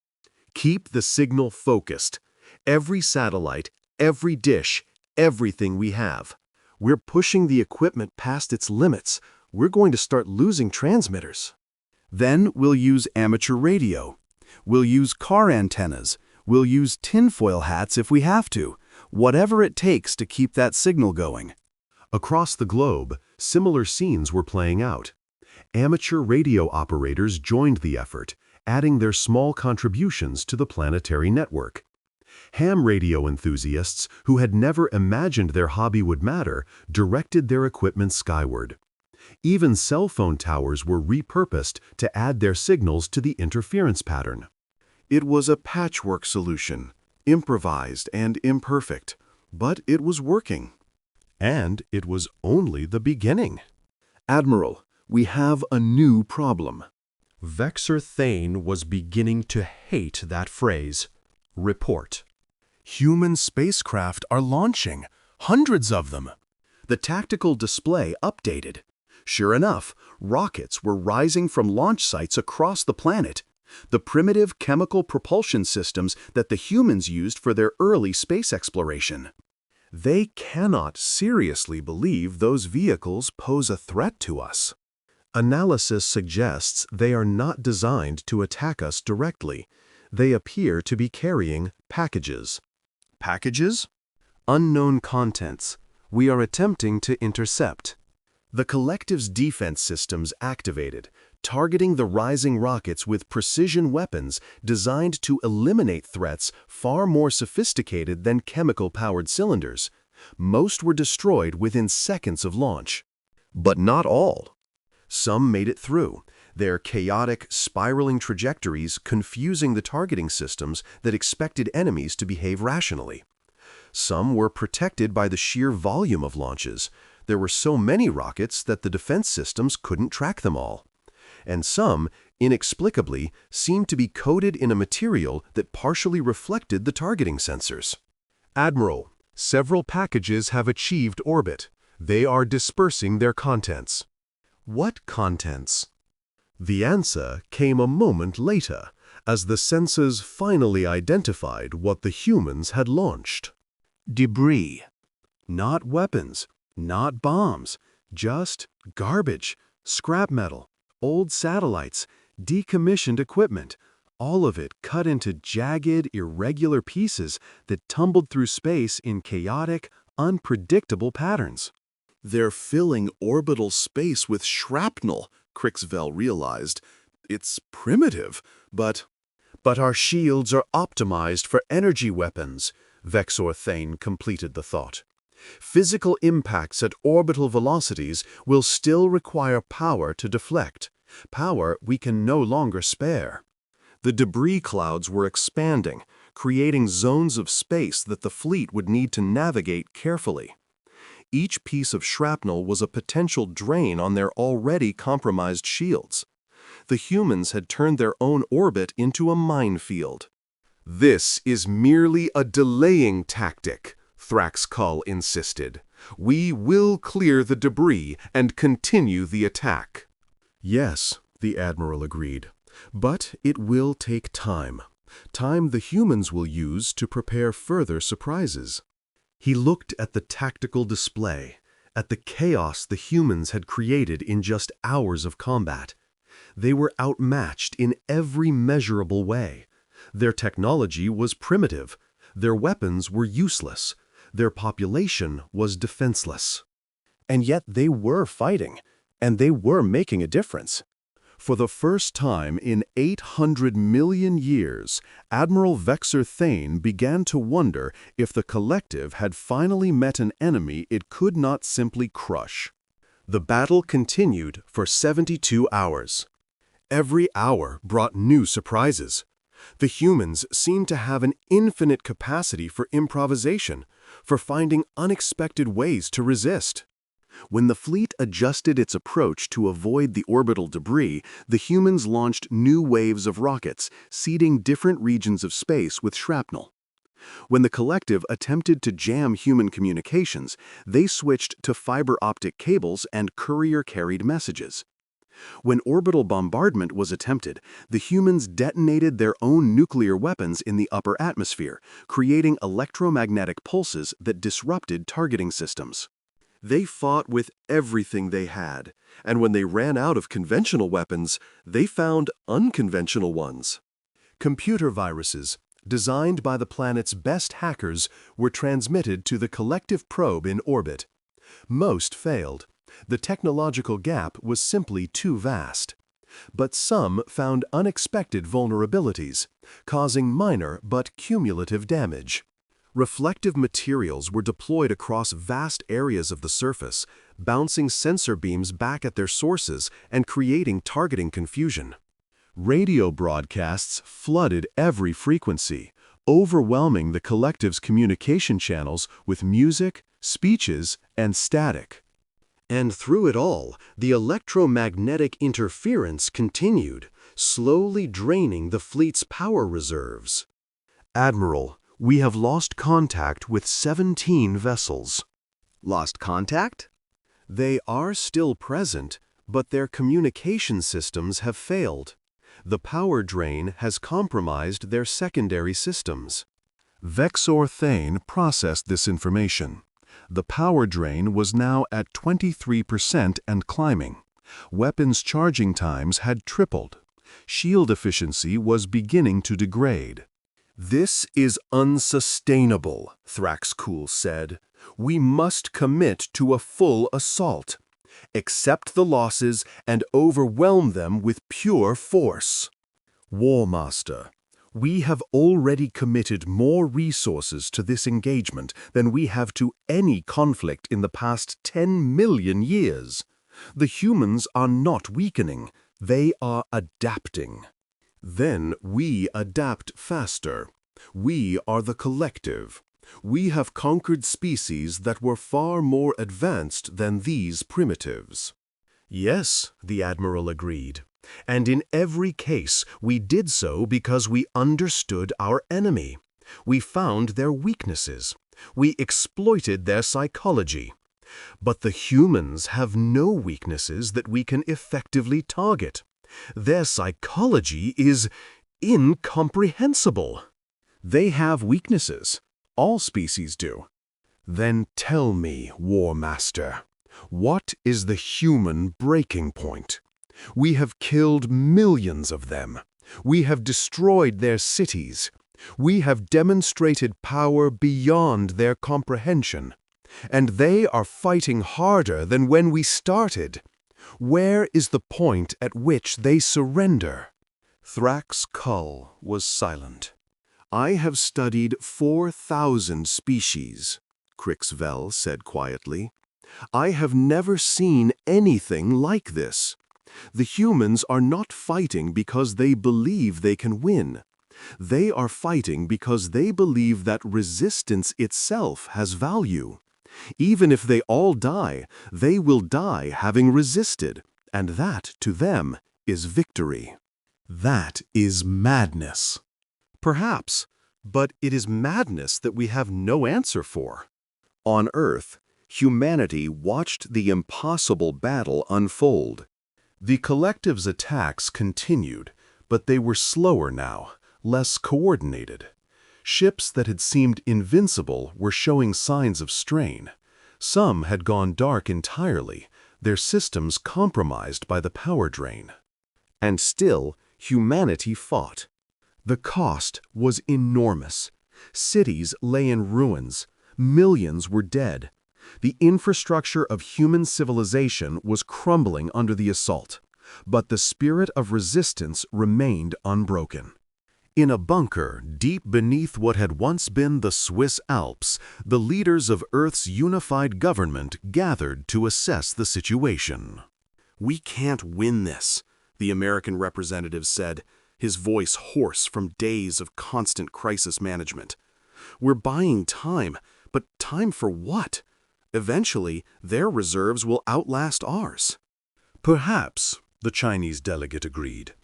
"Keep the signal focused. Every satellite, every dish, everything we have. We're pushing the equipment past its limits. We're going to start losing transmitters. Then we'll use amateur radio. We'll use car antennas. We'll use tinfoil hats if we have to. Whatever it takes to keep that signal going." Across the globe, similar scenes were playing out. Amateur radio operators joined the effort, adding their small contributions to the planetary network. Ham radio enthusiasts, who had never imagined their hobby would matter, directed their equipment skyward. Even cell phone towers were repurposed to add their signals to the interference pattern. It was a patchwork solution, improvised and imperfect, but it was working. And it was only the beginning. "Admiral, we have a new problem." Vexor Thane was beginning to hate that phrase. Report. "Human spacecraft are launching, hundreds of them." The tactical display updated. Sure enough, rockets were rising from launch sites across the planet. The primitive chemical propulsion systems that the humans used for their early space exploration. They cannot seriously believe those vehicles pose a threat to us. Analysis suggests they are not designed to attack us directly. They appear to be carrying packages. Packages? Unknown contents. We are attempting to intercept. The collective's defense systems activated, targeting the rising rockets with precision weapons designed to eliminate threats far more sophisticated than chemical-powered cylinders. Most were destroyed within seconds of launch. But not all. Some made it through, their chaotic, spiraling trajectories confusing the targeting systems that expected enemies to behave rationally. Some were protected by the sheer volume of launches. There were so many rockets that the defense systems couldn't track them all. And some, inexplicably, seemed to be coated in a material that partially reflected the targeting sensors. "Admiral, several packages have achieved orbit. They are dispersing their contents." What contents? The answer came a moment later, as the sensors finally identified what the humans had launched. Debris. Not weapons, not bombs, just garbage, scrap metal, old satellites, decommissioned equipment, all of it cut into jagged, irregular pieces that tumbled through space in chaotic, unpredictable patterns. "They're filling orbital space with shrapnel," Crixvell realized. "It's primitive, but—" "But our shields are optimized for energy weapons," Vexor Thane completed the thought. "Physical impacts at orbital velocities will still require power to deflect, power we can no longer spare." The debris clouds were expanding, creating zones of space that the fleet would need to navigate carefully. Each piece of shrapnel was a potential drain on their already compromised shields. The humans had turned their own orbit into a minefield. "This is merely a delaying tactic," Thrax Kull insisted. "We will clear the debris and continue the attack." "Yes," the Admiral agreed, "but it will take time. Time the humans will use to prepare further surprises." He looked at the tactical display, at the chaos the humans had created in just hours of combat. They were outmatched in every measurable way. Their technology was primitive. Their weapons were useless. Their population was defenseless. And yet they were fighting, and they were making a difference. For the first time in 800 million years, Admiral Vexor Thane began to wonder if the collective had finally met an enemy it could not simply crush. The battle continued for 72 hours. Every hour brought new surprises. The humans seemed to have an infinite capacity for improvisation, for finding unexpected ways to resist. When the fleet adjusted its approach to avoid the orbital debris, the humans launched new waves of rockets, seeding different regions of space with shrapnel. When the collective attempted to jam human communications, they switched to fiber optic cables and courier-carried messages. When orbital bombardment was attempted, the humans detonated their own nuclear weapons in the upper atmosphere, creating electromagnetic pulses that disrupted targeting systems. They fought with everything they had, and when they ran out of conventional weapons, they found unconventional ones. Computer viruses, designed by the planet's best hackers, were transmitted to the collective probe in orbit. Most failed. The technological gap was simply too vast. But some found unexpected vulnerabilities, causing minor but cumulative damage. Reflective materials were deployed across vast areas of the surface, bouncing sensor beams back at their sources and creating targeting confusion. Radio broadcasts flooded every frequency, overwhelming the collective's communication channels with music, speeches, and static. And through it all, the electromagnetic interference continued, slowly draining the fleet's power reserves. Admiral, we have lost contact with 17 vessels. Lost contact? They are still present, but their communication systems have failed. The power drain has compromised their secondary systems. Vexor Thane processed this information. The power drain was now at 23% and climbing. Weapons charging times had tripled. Shield efficiency was beginning to degrade. "This is unsustainable," Thraxcool said. "We must commit to a full assault. Accept the losses and overwhelm them with pure force." War Master, we have already committed more resources to this engagement than we have to any conflict in the past 10 million years. The humans are not weakening, they are adapting. Then we adapt faster. We are the collective. We have conquered species that were far more advanced than these primitives. Yes, the Admiral agreed. And in every case, we did so because we understood our enemy. We found their weaknesses. We exploited their psychology. But the humans have no weaknesses that we can effectively target. Their psychology is incomprehensible. They have weaknesses. All species do. Then tell me, War Master, what is the human breaking point? We have killed millions of them. We have destroyed their cities. We have demonstrated power beyond their comprehension. And they are fighting harder than when we started. Where is the point at which they surrender? Thrax Kull was silent. "I have studied 4,000 species," Crixvel said quietly. "I have never seen anything like this. The humans are not fighting because they believe they can win. They are fighting because they believe that resistance itself has value. Even if they all die, they will die having resisted, and that, to them, is victory." That is madness. Perhaps, but it is madness that we have no answer for. On Earth, humanity watched the impossible battle unfold. The collective's attacks continued, but they were slower now, less coordinated. Ships that had seemed invincible were showing signs of strain. Some had gone dark entirely, their systems compromised by the power drain. And still, humanity fought. The cost was enormous. Cities lay in ruins. Millions were dead. The infrastructure of human civilization was crumbling under the assault, but the spirit of resistance remained unbroken. In a bunker deep beneath what had once been the Swiss Alps, the leaders of Earth's unified government gathered to assess the situation. "We can't win this," the American representative said, his voice hoarse from days of constant crisis management. We're buying time, but time for what? Eventually, their reserves will outlast ours. Perhaps, the Chinese delegate agreed.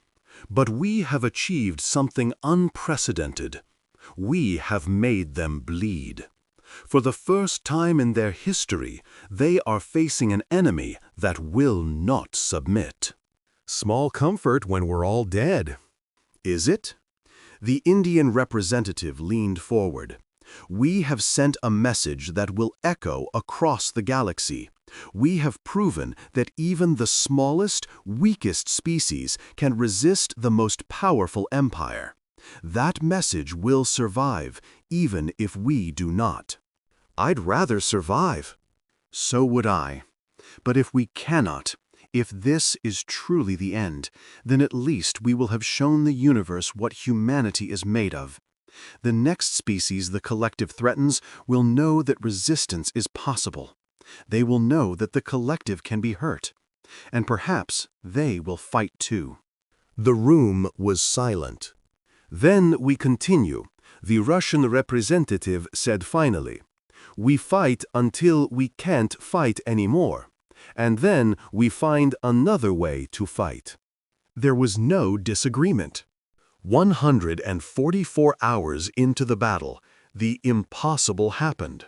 But we have achieved something unprecedented. We have made them bleed. For the first time in their history, they are facing an enemy that will not submit. Small comfort when we're all dead. Is it? The Indian representative leaned forward. We have sent a message that will echo across the galaxy. We have proven that even the smallest, weakest species can resist the most powerful empire. That message will survive, even if we do not. I'd rather survive. So would I. But if we cannot, if this is truly the end, then at least we will have shown the universe what humanity is made of. The next species the collective threatens will know that resistance is possible. They will know that the collective can be hurt. And perhaps they will fight too. The room was silent. Then we continue. The Russian representative said finally, "We fight until we can't fight anymore. And then we find another way to fight." There was no disagreement. 144 hours into the battle, the impossible happened.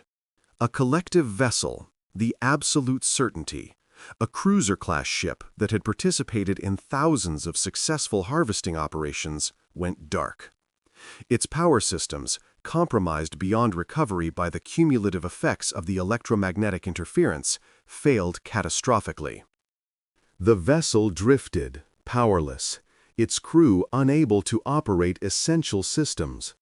A collective vessel, the absolute certainty, a cruiser-class ship that had participated in thousands of successful harvesting operations, went dark. Its power systems, compromised beyond recovery by the cumulative effects of the electromagnetic interference, failed catastrophically. The vessel drifted, powerless, its crew unable to operate essential systems.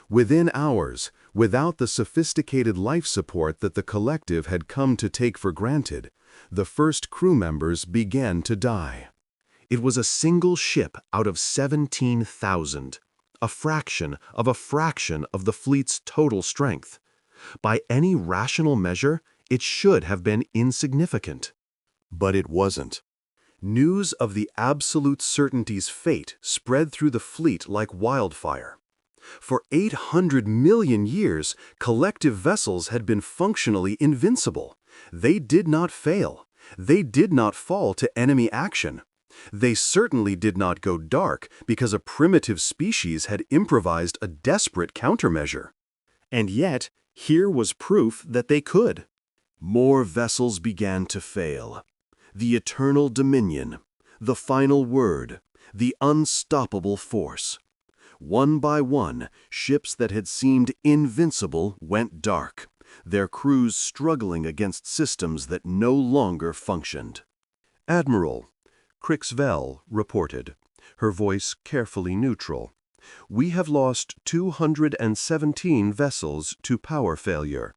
Within hours, without the sophisticated life support that the collective had come to take for granted, the first crew members began to die. It was a single ship out of 17,000, a fraction of the fleet's total strength. By any rational measure, it should have been insignificant. But it wasn't. News of the absolute certainty's fate spread through the fleet like wildfire. For 800 million years, collective vessels had been functionally invincible. They did not fail. They did not fall to enemy action. They certainly did not go dark because a primitive species had improvised a desperate countermeasure. And yet, here was proof that they could. More vessels began to fail. The eternal dominion, the final word, the unstoppable force. One by one, ships that had seemed invincible went dark, their crews struggling against systems that no longer functioned. "Admiral," Crixvell reported, her voice carefully neutral, "we have lost 217 vessels to power failure.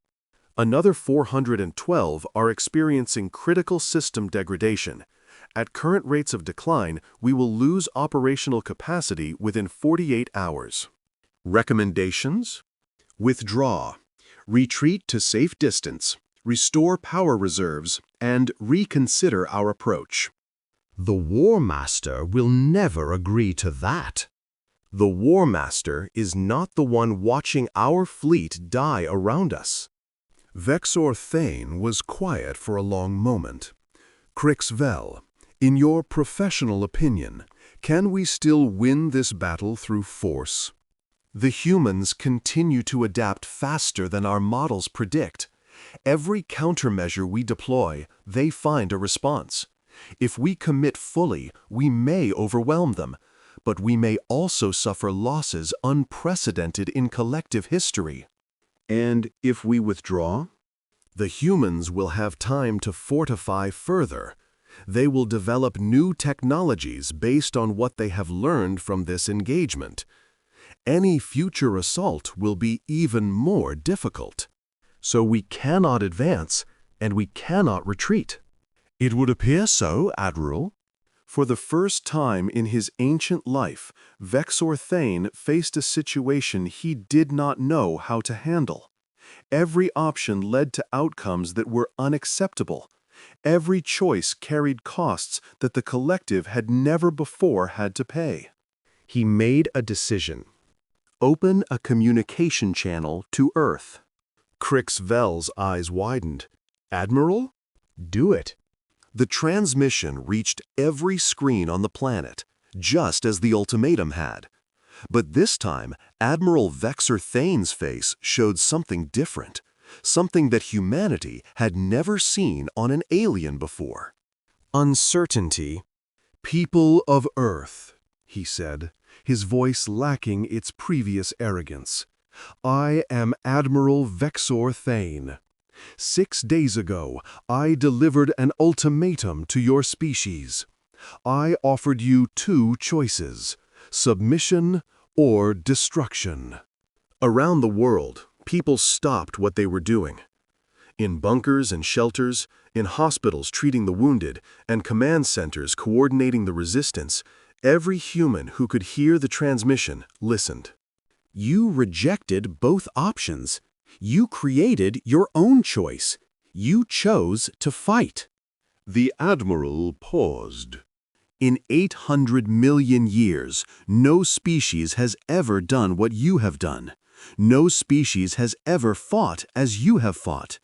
Another 412 are experiencing critical system degradation. At current rates of decline, we will lose operational capacity within 48 hours. Recommendations? Withdraw. Retreat to safe distance. Restore power reserves. And reconsider our approach." The War Master will never agree to that. The War Master is not the one watching our fleet die around us. Vexor Thane was quiet for a long moment. "Crixvell, in your professional opinion, can we still win this battle through force?" The humans continue to adapt faster than our models predict. Every countermeasure we deploy, they find a response. If we commit fully, we may overwhelm them, but we may also suffer losses unprecedented in collective history. And if we withdraw? The humans will have time to fortify further. They will develop new technologies based on what they have learned from this engagement. Any future assault will be even more difficult. So we cannot advance, and we cannot retreat. It would appear so, Admiral. For the first time in his ancient life, Vexor Thane faced a situation he did not know how to handle. Every option led to outcomes that were unacceptable, Every choice carried costs that the collective had never before had to pay. He made a decision. Open a communication channel to Earth. Krixvel's eyes widened. Admiral? Do it. The transmission reached every screen on the planet, just as the ultimatum had. But this time, Admiral Vexor Thane's face showed something different, something that humanity had never seen on an alien before. Uncertainty. People of Earth, he said, his voice lacking its previous arrogance. I am Admiral Vexor Thane. 6 days ago, I delivered an ultimatum to your species. I offered you 2 choices: submission or destruction. Around the world, people stopped what they were doing. In bunkers and shelters, in hospitals treating the wounded, and command centers coordinating the resistance, every human who could hear the transmission listened. You rejected both options. You created your own choice. You chose to fight. The Admiral paused. In 800 million years, no species has ever done what you have done. No species has ever fought as you have fought.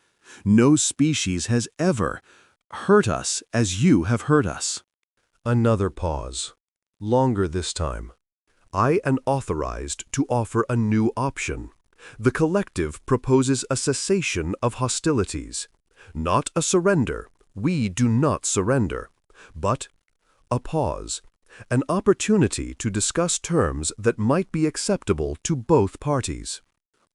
No species has ever hurt us as you have hurt us. Another pause. Longer this time. I am authorized to offer a new option. The collective proposes a cessation of hostilities. Not a surrender. We do not surrender. But a pause. An opportunity to discuss terms that might be acceptable to both parties.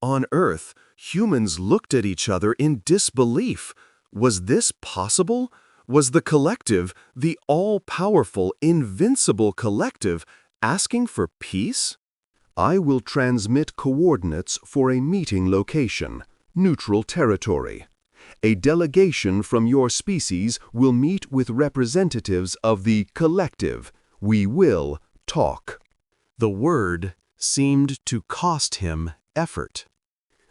On Earth, humans looked at each other in disbelief. Was this possible? Was the collective, the all-powerful, invincible collective, asking for peace? I will transmit coordinates for a meeting location, neutral territory. A delegation from your species will meet with representatives of the collective. We will talk. The word seemed to cost him effort.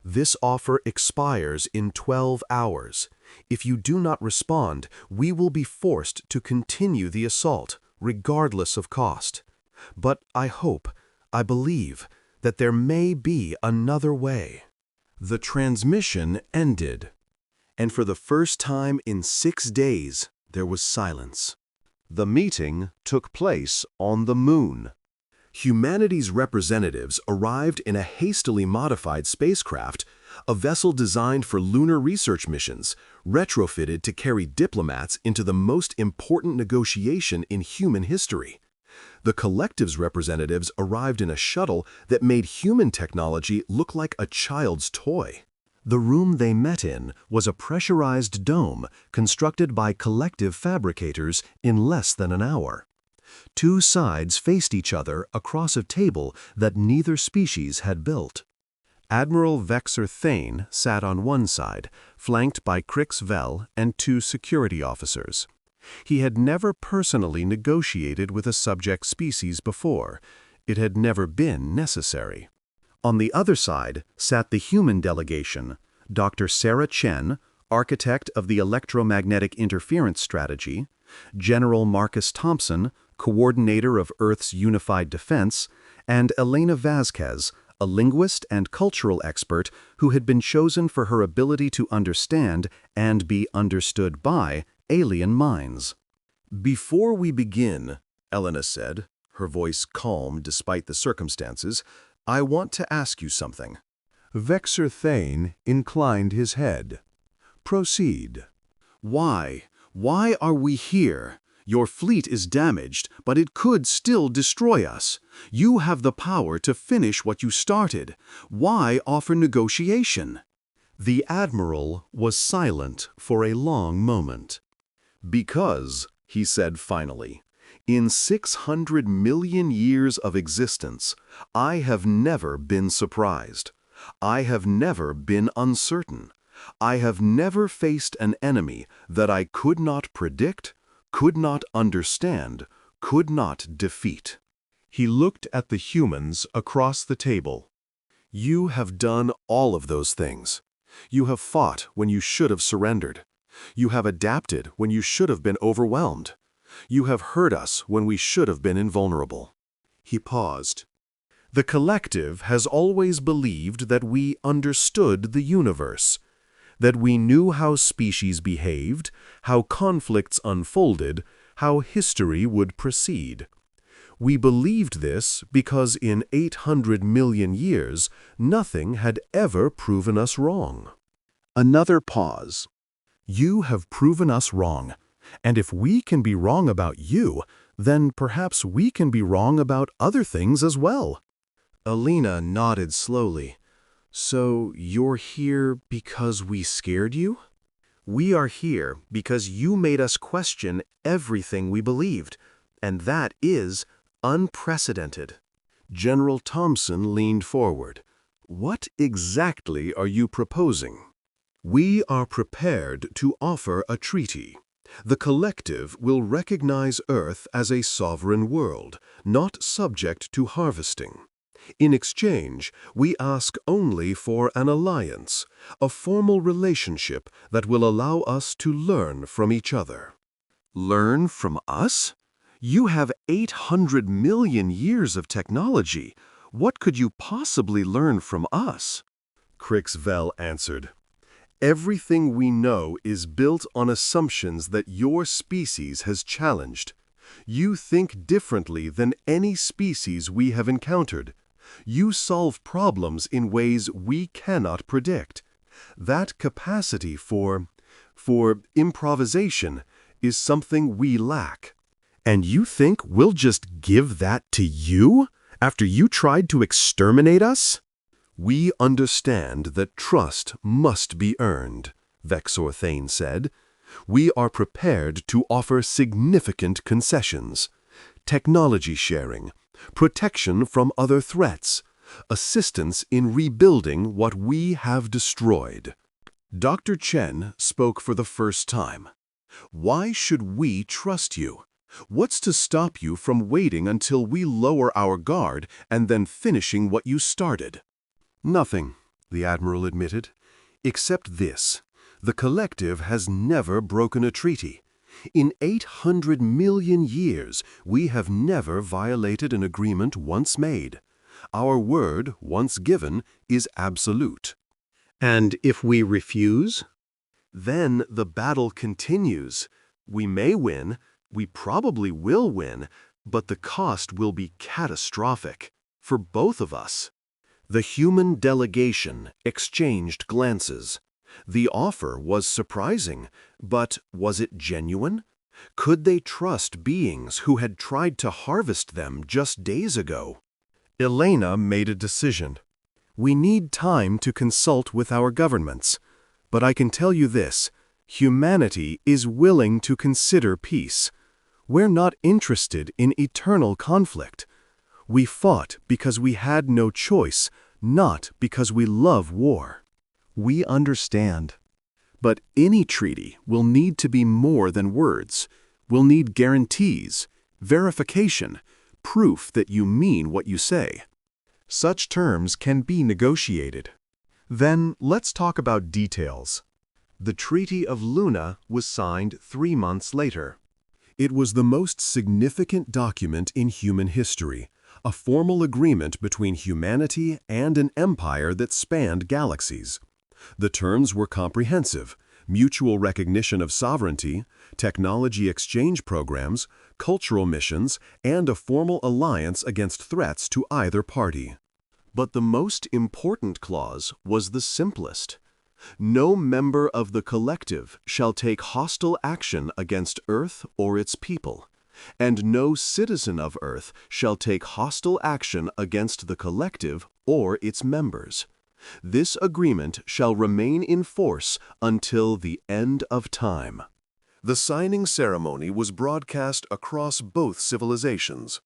This offer expires in 12 hours. If you do not respond, we will be forced to continue the assault, regardless of cost. But I hope, I believe, that there may be another way. The transmission ended, and for the first time in 6 days, there was silence. The meeting took place on the Moon. Humanity's representatives arrived in a hastily modified spacecraft, a vessel designed for lunar research missions, retrofitted to carry diplomats into the most important negotiation in human history. The collective's representatives arrived in a shuttle that made human technology look like a child's toy. The room they met in was a pressurized dome constructed by collective fabricators in less than an hour. 2 sides faced each other across a table that neither species had built. Admiral Vexor Thane sat on one side, flanked by Krixvel and 2 security officers. He had never personally negotiated with a subject species before. It had never been necessary. On the other side sat the human delegation, Dr. Sarah Chen, architect of the electromagnetic interference strategy, General Marcus Thompson, coordinator of Earth's unified defense, and Elena Vasquez, a linguist and cultural expert who had been chosen for her ability to understand and be understood by alien minds. Before we begin, Elena said, her voice calm despite the circumstances, I want to ask you something. Vexor Thane inclined his head. Proceed. Why are we here? Your fleet is damaged, but it could still destroy us. You have the power to finish what you started. Why offer negotiation? The Admiral was silent for a long moment. Because, he said finally, in 600 million years of existence, I have never been surprised. I have never been uncertain. I have never faced an enemy that I could not predict, could not understand, could not defeat. He looked at the humans across the table. You have done all of those things. You have fought when you should have surrendered. You have adapted when you should have been overwhelmed. You have hurt us when we should have been invulnerable." He paused. "The collective has always believed that we understood the universe, that we knew how species behaved, how conflicts unfolded, how history would proceed. We believed this because in 800 million years, nothing had ever proven us wrong." Another pause. "You have proven us wrong, and if we can be wrong about you, then perhaps we can be wrong about other things as well." Elena nodded slowly. "So you're here because we scared you?" "We are here because you made us question everything we believed, and that is unprecedented." General Thompson leaned forward. "What exactly are you proposing?" "We are prepared to offer a treaty. The collective will recognize Earth as a sovereign world, not subject to harvesting. In exchange, we ask only for an alliance, a formal relationship that will allow us to learn from each other." "Learn from us? You have 800 million years of technology. What could you possibly learn from us?" Crixvell answered. "Everything we know is built on assumptions that your species has challenged. You think differently than any species we have encountered. You solve problems in ways we cannot predict. That capacity for improvisation is something we lack. And you think we'll just give that to you after you tried to exterminate us?" "We understand that trust must be earned," Vexor Thane said. "We are prepared to offer significant concessions: technology sharing, protection from other threats, assistance in rebuilding what we have destroyed." Dr. Chen spoke for the first time. "Why should we trust you? What's to stop you from waiting until we lower our guard and then finishing what you started?" "Nothing," the Admiral admitted, "except this. The collective has never broken a treaty. In 800 million years, we have never violated an agreement once made. Our word, once given, is absolute." "And if we refuse?" "Then the battle continues. We may win, we probably will win, but the cost will be catastrophic, for both of us." The human delegation exchanged glances. The offer was surprising, but was it genuine? Could they trust beings who had tried to harvest them just days ago? Elena made a decision. "We need time to consult with our governments, but I can tell you this: humanity is willing to consider peace. We're not interested in eternal conflict. We fought because we had no choice, not because we love war." "We understand. But any treaty will need to be more than words. We'll need guarantees, verification, proof that you mean what you say." "Such terms can be negotiated." "Then let's talk about details." The Treaty of Luna was signed 3 months later. It was the most significant document in human history, a formal agreement between humanity and an empire that spanned galaxies. The terms were comprehensive: mutual recognition of sovereignty, technology exchange programs, cultural missions, and a formal alliance against threats to either party. But the most important clause was the simplest. No member of the collective shall take hostile action against Earth or its people, and no citizen of Earth shall take hostile action against the collective or its members. This agreement shall remain in force until the end of time. The signing ceremony was broadcast across both civilizations.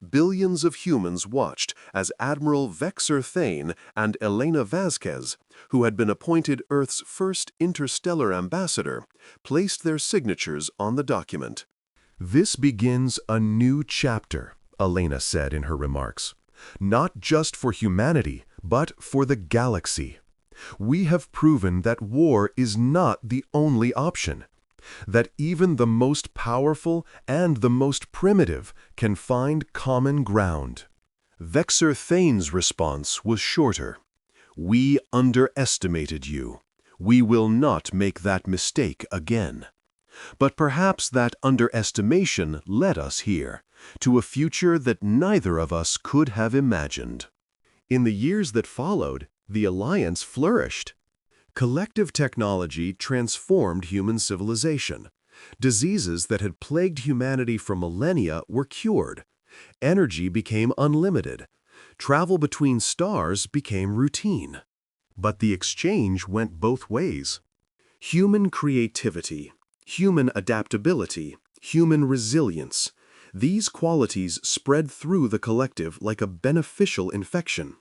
Billions of humans watched as Admiral Vexor Thane and Elena Vasquez, who had been appointed Earth's first interstellar ambassador, placed their signatures on the document. "This begins a new chapter," Elena said in her remarks. "Not just for humanity, but for the galaxy. We have proven that war is not the only option, that even the most powerful and the most primitive can find common ground. Vexor Thane's response was shorter. We underestimated you. We will not make that mistake again. But perhaps that underestimation led us here, to a future that neither of us could have imagined. In the years that followed, the Alliance flourished. Collective technology transformed human civilization. Diseases that had plagued humanity for millennia were cured. Energy became unlimited. Travel between stars became routine. But the exchange went both ways. Human creativity, human adaptability, human resilience, these qualities spread through the collective like a beneficial infection.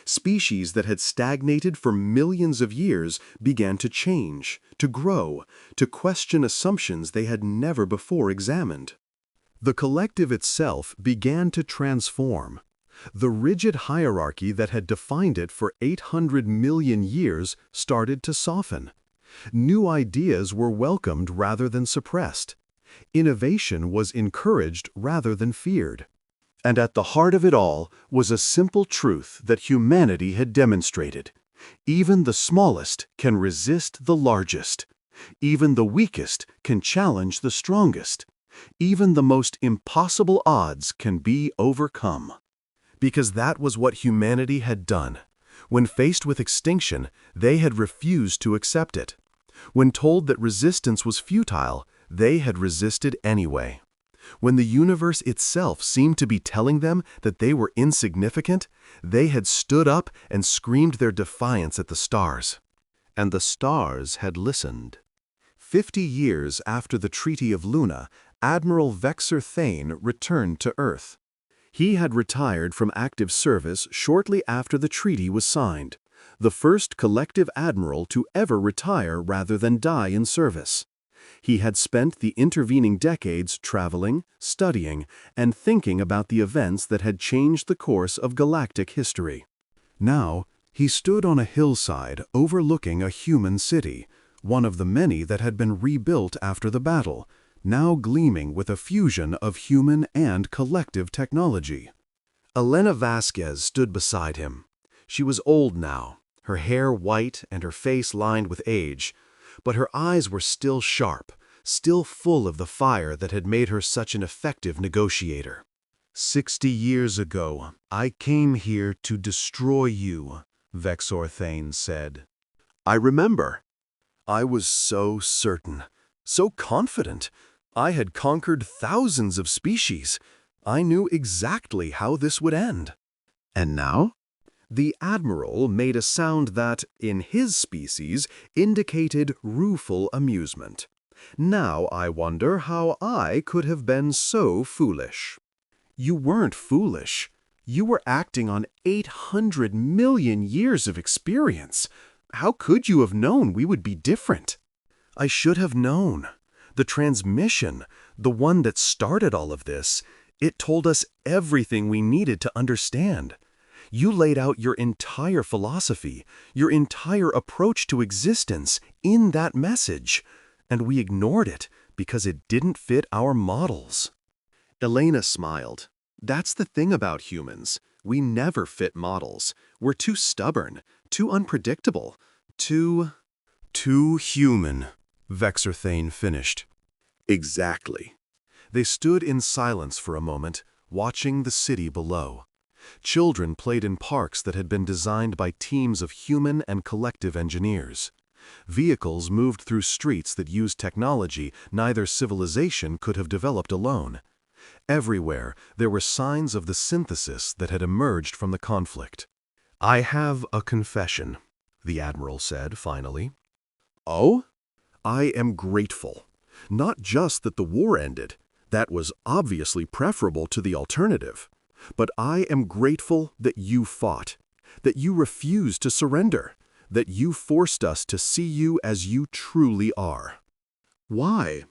Species that had stagnated for millions of years began to change, to grow, to question assumptions they had never before examined. The collective itself began to transform. The rigid hierarchy that had defined it for 800 million years started to soften. New ideas were welcomed rather than suppressed. Innovation was encouraged rather than feared. And at the heart of it all was a simple truth that humanity had demonstrated. Even the smallest can resist the largest. Even the weakest can challenge the strongest. Even the most impossible odds can be overcome. Because that was what humanity had done. When faced with extinction, they had refused to accept it. When told that resistance was futile, they had resisted anyway. When the universe itself seemed to be telling them that they were insignificant, they had stood up and screamed their defiance at the stars. And the stars had listened. 50 years after the Treaty of Luna, Admiral Vexor Thane returned to Earth. He had retired from active service shortly after the treaty was signed, the first collective admiral to ever retire rather than die in service. He had spent the intervening decades traveling, studying, and thinking about the events that had changed the course of galactic history. Now, he stood on a hillside overlooking a human city, one of the many that had been rebuilt after the battle, now gleaming with a fusion of human and collective technology. Elena Vasquez stood beside him. She was old now, her hair white and her face lined with age, but her eyes were still sharp, still full of the fire that had made her such an effective negotiator. 60 years ago, I came here to destroy you, Vexor Thane said. I remember. I was so certain, so confident. I had conquered thousands of species. I knew exactly how this would end. And now? The Admiral made a sound that, in his species, indicated rueful amusement. Now I wonder how I could have been so foolish. You weren't foolish. You were acting on 800 million years of experience. How could you have known we would be different? I should have known. The transmission, the one that started all of this, it told us everything we needed to understand. You laid out your entire philosophy, your entire approach to existence in that message, and we ignored it because it didn't fit our models. Elena smiled. That's the thing about humans. We never fit models. We're too stubborn, too unpredictable, too human, Vexor Thane finished. Exactly. They stood in silence for a moment, watching the city below. Children played in parks that had been designed by teams of human and collective engineers. Vehicles moved through streets that used technology neither civilization could have developed alone. Everywhere, there were signs of the synthesis that had emerged from the conflict. I have a confession, the Admiral said finally. Oh? I am grateful. Not just that the war ended. That was obviously preferable to the alternative. But I am grateful that you fought, that you refused to surrender, that you forced us to see you as you truly are. Why?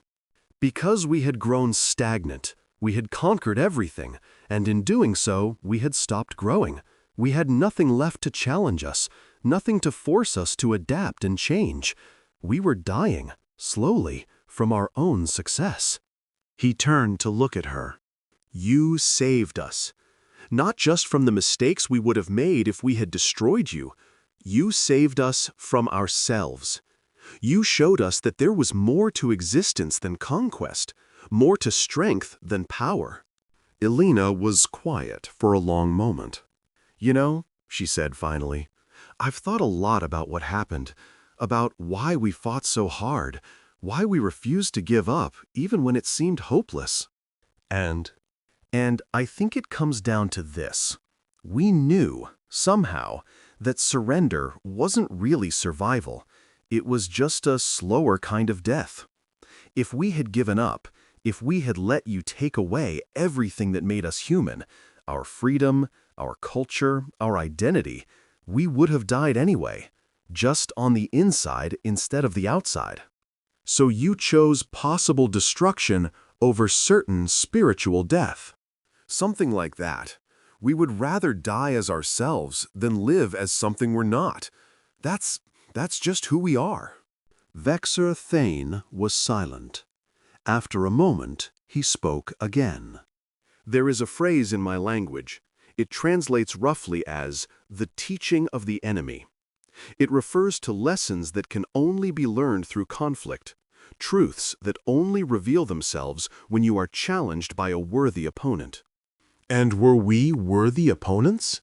Because we had grown stagnant. We had conquered everything, and in doing so, we had stopped growing. We had nothing left to challenge us. nothing to force us to adapt and change. We were dying, slowly, from our own success. He turned to look at her. You saved us. Not just from the mistakes we would have made if we had destroyed you. You saved us from ourselves. You showed us that there was more to existence than conquest, more to strength than power. Elena was quiet for a long moment. You know, she said finally, I've thought a lot about what happened, about why we fought so hard, why we refused to give up even when it seemed hopeless. And I think it comes down to this. We knew, somehow, that surrender wasn't really survival. It was just a slower kind of death. If we had given up, if we had let you take away everything that made us human, our freedom, our culture, our identity, we would have died anyway, just on the inside instead of the outside. So you chose possible destruction over certain spiritual death. Something like that. We would rather die as ourselves than live as something we're not. That's just who we are. Vexer Thane was silent. After a moment, he spoke again. There is a phrase in my language. It translates roughly as the teaching of the enemy. It refers to lessons that can only be learned through conflict, truths that only reveal themselves when you are challenged by a worthy opponent. And were we worthy opponents?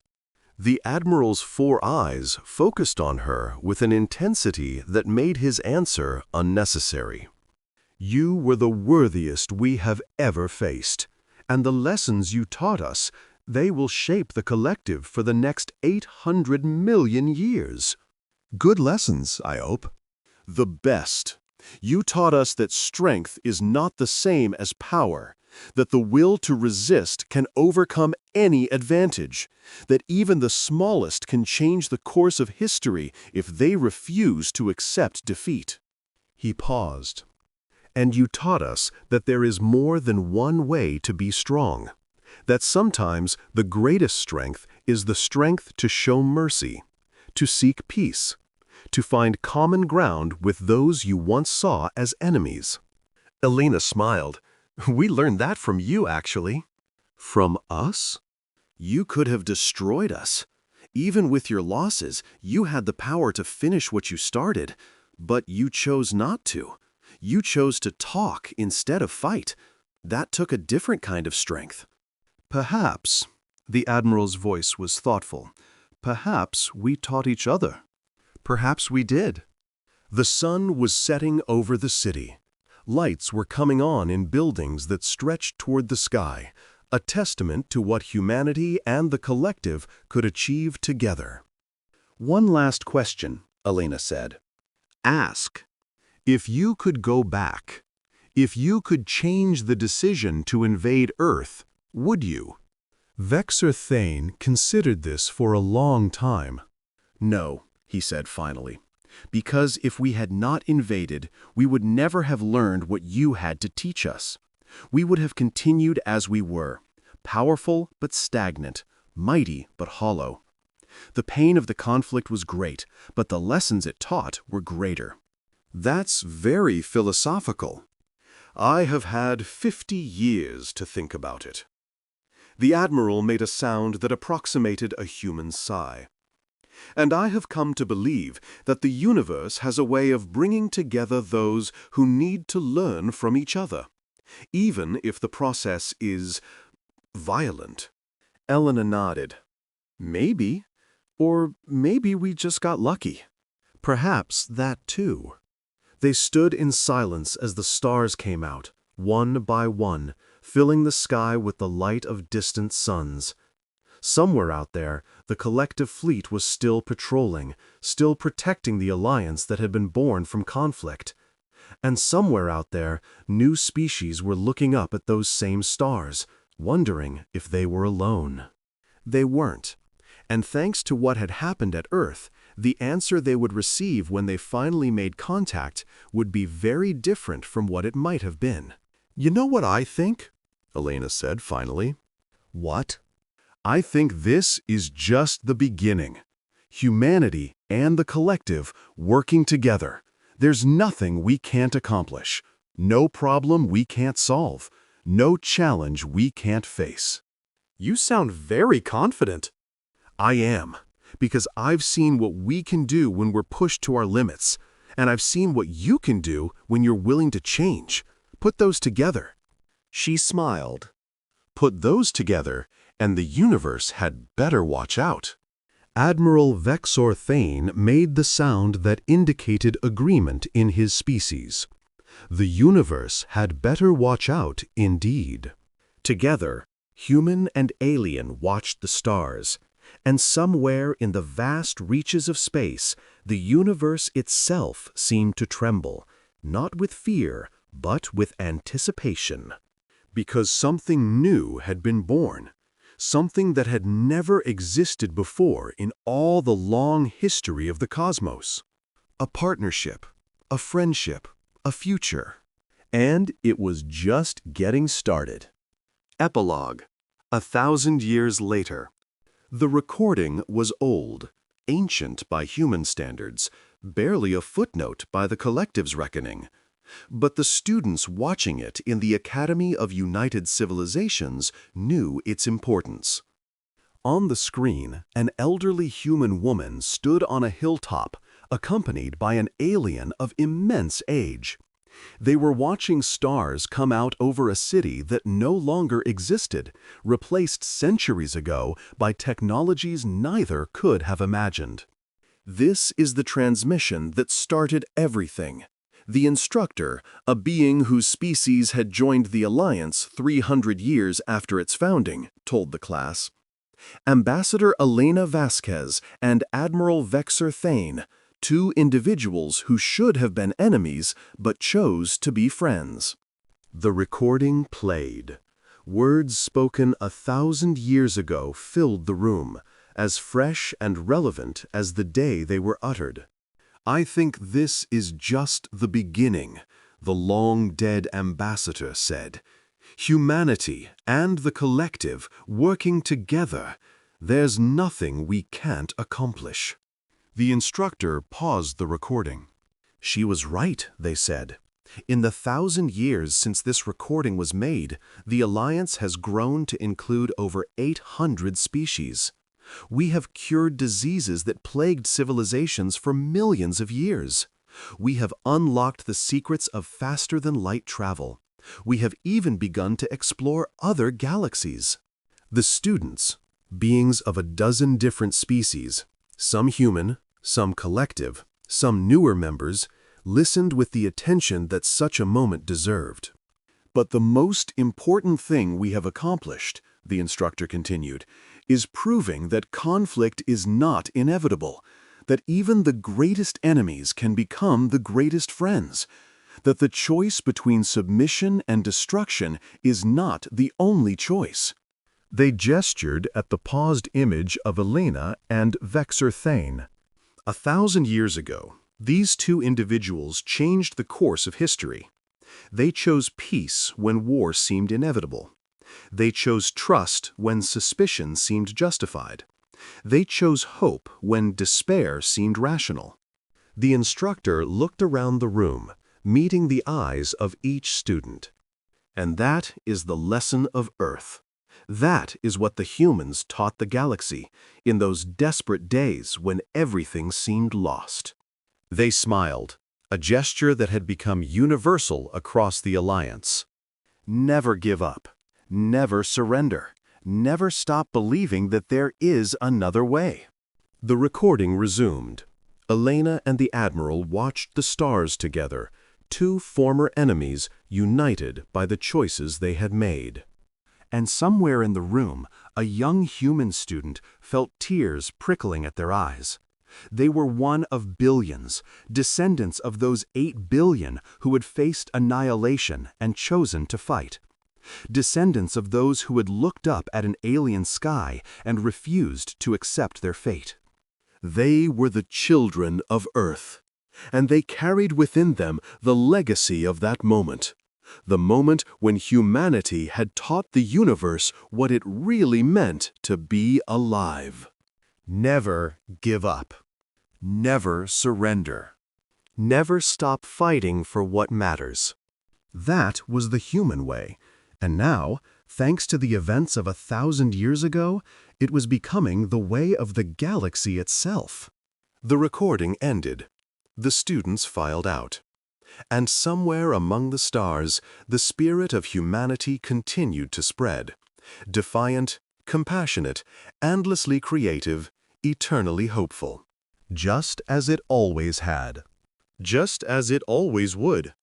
The Admiral's 4 eyes focused on her with an intensity that made his answer unnecessary. You were the worthiest we have ever faced, and the lessons you taught us, they will shape the collective for the next 800 million years. Good lessons, I hope. The best. You taught us that strength is not the same as power, that the will to resist can overcome any advantage, that even the smallest can change the course of history if they refuse to accept defeat. He paused. And you taught us that there is more than one way to be strong, that sometimes the greatest strength is the strength to show mercy, to seek peace, to find common ground with those you once saw as enemies. Elena smiled. We learned that from you, actually. From us? You could have destroyed us. Even with your losses, you had the power to finish what you started, but you chose not to. You chose to talk instead of fight. That took a different kind of strength. Perhaps, the Admiral's voice was thoughtful, perhaps we taught each other. Perhaps we did. The sun was setting over the city. Lights were coming on in buildings that stretched toward the sky, a testament to what humanity and the collective could achieve together. One last question, Elena said. Ask. If you could go back, if you could change the decision to invade Earth, would you? Vexer Thane considered this for a long time. No, he said finally. Because if we had not invaded, we would never have learned what you had to teach us. We would have continued as we were, powerful but stagnant, mighty but hollow. The pain of the conflict was great, but the lessons it taught were greater. That's very philosophical. I have had 50 years to think about it. The Admiral made a sound that approximated a human sigh. And I have come to believe that the universe has a way of bringing together those who need to learn from each other, even if the process is violent. Elena nodded. Maybe. Or maybe we just got lucky. Perhaps that too. They stood in silence as the stars came out, one by one, filling the sky with the light of distant suns. Somewhere out there, the collective fleet was still patrolling, still protecting the alliance that had been born from conflict. And somewhere out there, new species were looking up at those same stars, wondering if they were alone. They weren't. And thanks to what had happened at Earth, the answer they would receive when they finally made contact would be very different from what it might have been. You know what I think? Elena said finally. What? I think this is just the beginning. Humanity and the collective working together. There's nothing we can't accomplish, no problem we can't solve, no challenge we can't face. You sound very confident. I am, because I've seen what we can do when we're pushed to our limits, and I've seen what you can do when you're willing to change. Put those together. She smiled. Put those together, and the universe had better watch out. Admiral Vexor Thane made the sound that indicated agreement in his species. The universe had better watch out indeed. Together, human and alien watched the stars, and somewhere in the vast reaches of space, the universe itself seemed to tremble, not with fear, but with anticipation. Because something new had been born. Something that had never existed before in all the long history of the cosmos. A partnership, a friendship, a future. And it was just getting started. Epilogue. 1,000 years later. The recording was old, ancient by human standards, barely a footnote by the collective's reckoning. But the students watching it in the Academy of United Civilizations knew its importance. On the screen, an elderly human woman stood on a hilltop, accompanied by an alien of immense age. They were watching stars come out over a city that no longer existed, replaced centuries ago by technologies neither could have imagined. This is the transmission that started everything. The instructor, a being whose species had joined the Alliance 300 years after its founding, told the class. Ambassador Elena Vasquez and Admiral Vexor Thane, two individuals who should have been enemies but chose to be friends. The recording played. Words spoken 1,000 years ago filled the room, as fresh and relevant as the day they were uttered. I think this is just the beginning, the long-dead ambassador said. Humanity and the collective working together, there's nothing we can't accomplish. The instructor paused the recording. She was right, they said. In the 1,000 years since this recording was made, the Alliance has grown to include over 800 species. We have cured diseases that plagued civilizations for millions of years. We have unlocked the secrets of faster-than-light travel. We have even begun to explore other galaxies. The students, beings of a dozen different species, some human, some collective, some newer members, listened with the attention that such a moment deserved. But the most important thing we have accomplished, the instructor continued, is proving that conflict is not inevitable, that even the greatest enemies can become the greatest friends, that the choice between submission and destruction is not the only choice. They gestured at the paused image of Elena and Vexor Thane. 1,000 years ago, these two individuals changed the course of history. They chose peace when war seemed inevitable. They chose trust when suspicion seemed justified. They chose hope when despair seemed rational. The instructor looked around the room, meeting the eyes of each student. And that is the lesson of Earth. That is what the humans taught the galaxy in those desperate days when everything seemed lost. They smiled, a gesture that had become universal across the Alliance. Never give up. Never surrender. Never stop believing that there is another way. The recording resumed. Elena and the Admiral watched the stars together, two former enemies united by the choices they had made. And somewhere in the room, a young human student felt tears prickling at their eyes. They were one of billions, descendants of those 8 billion who had faced annihilation and chosen to fight. Descendants of those who had looked up at an alien sky and refused to accept their fate. They were the children of Earth, and they carried within them the legacy of that moment. The moment when humanity had taught the universe what it really meant to be alive. Never give up. Never surrender. Never stop fighting for what matters. That was the human way, and now, thanks to the events of 1,000 years ago, it was becoming the way of the galaxy itself. The recording ended. The students filed out. And somewhere among the stars, the spirit of humanity continued to spread. Defiant, compassionate, endlessly creative, eternally hopeful. Just as it always had. Just as it always would.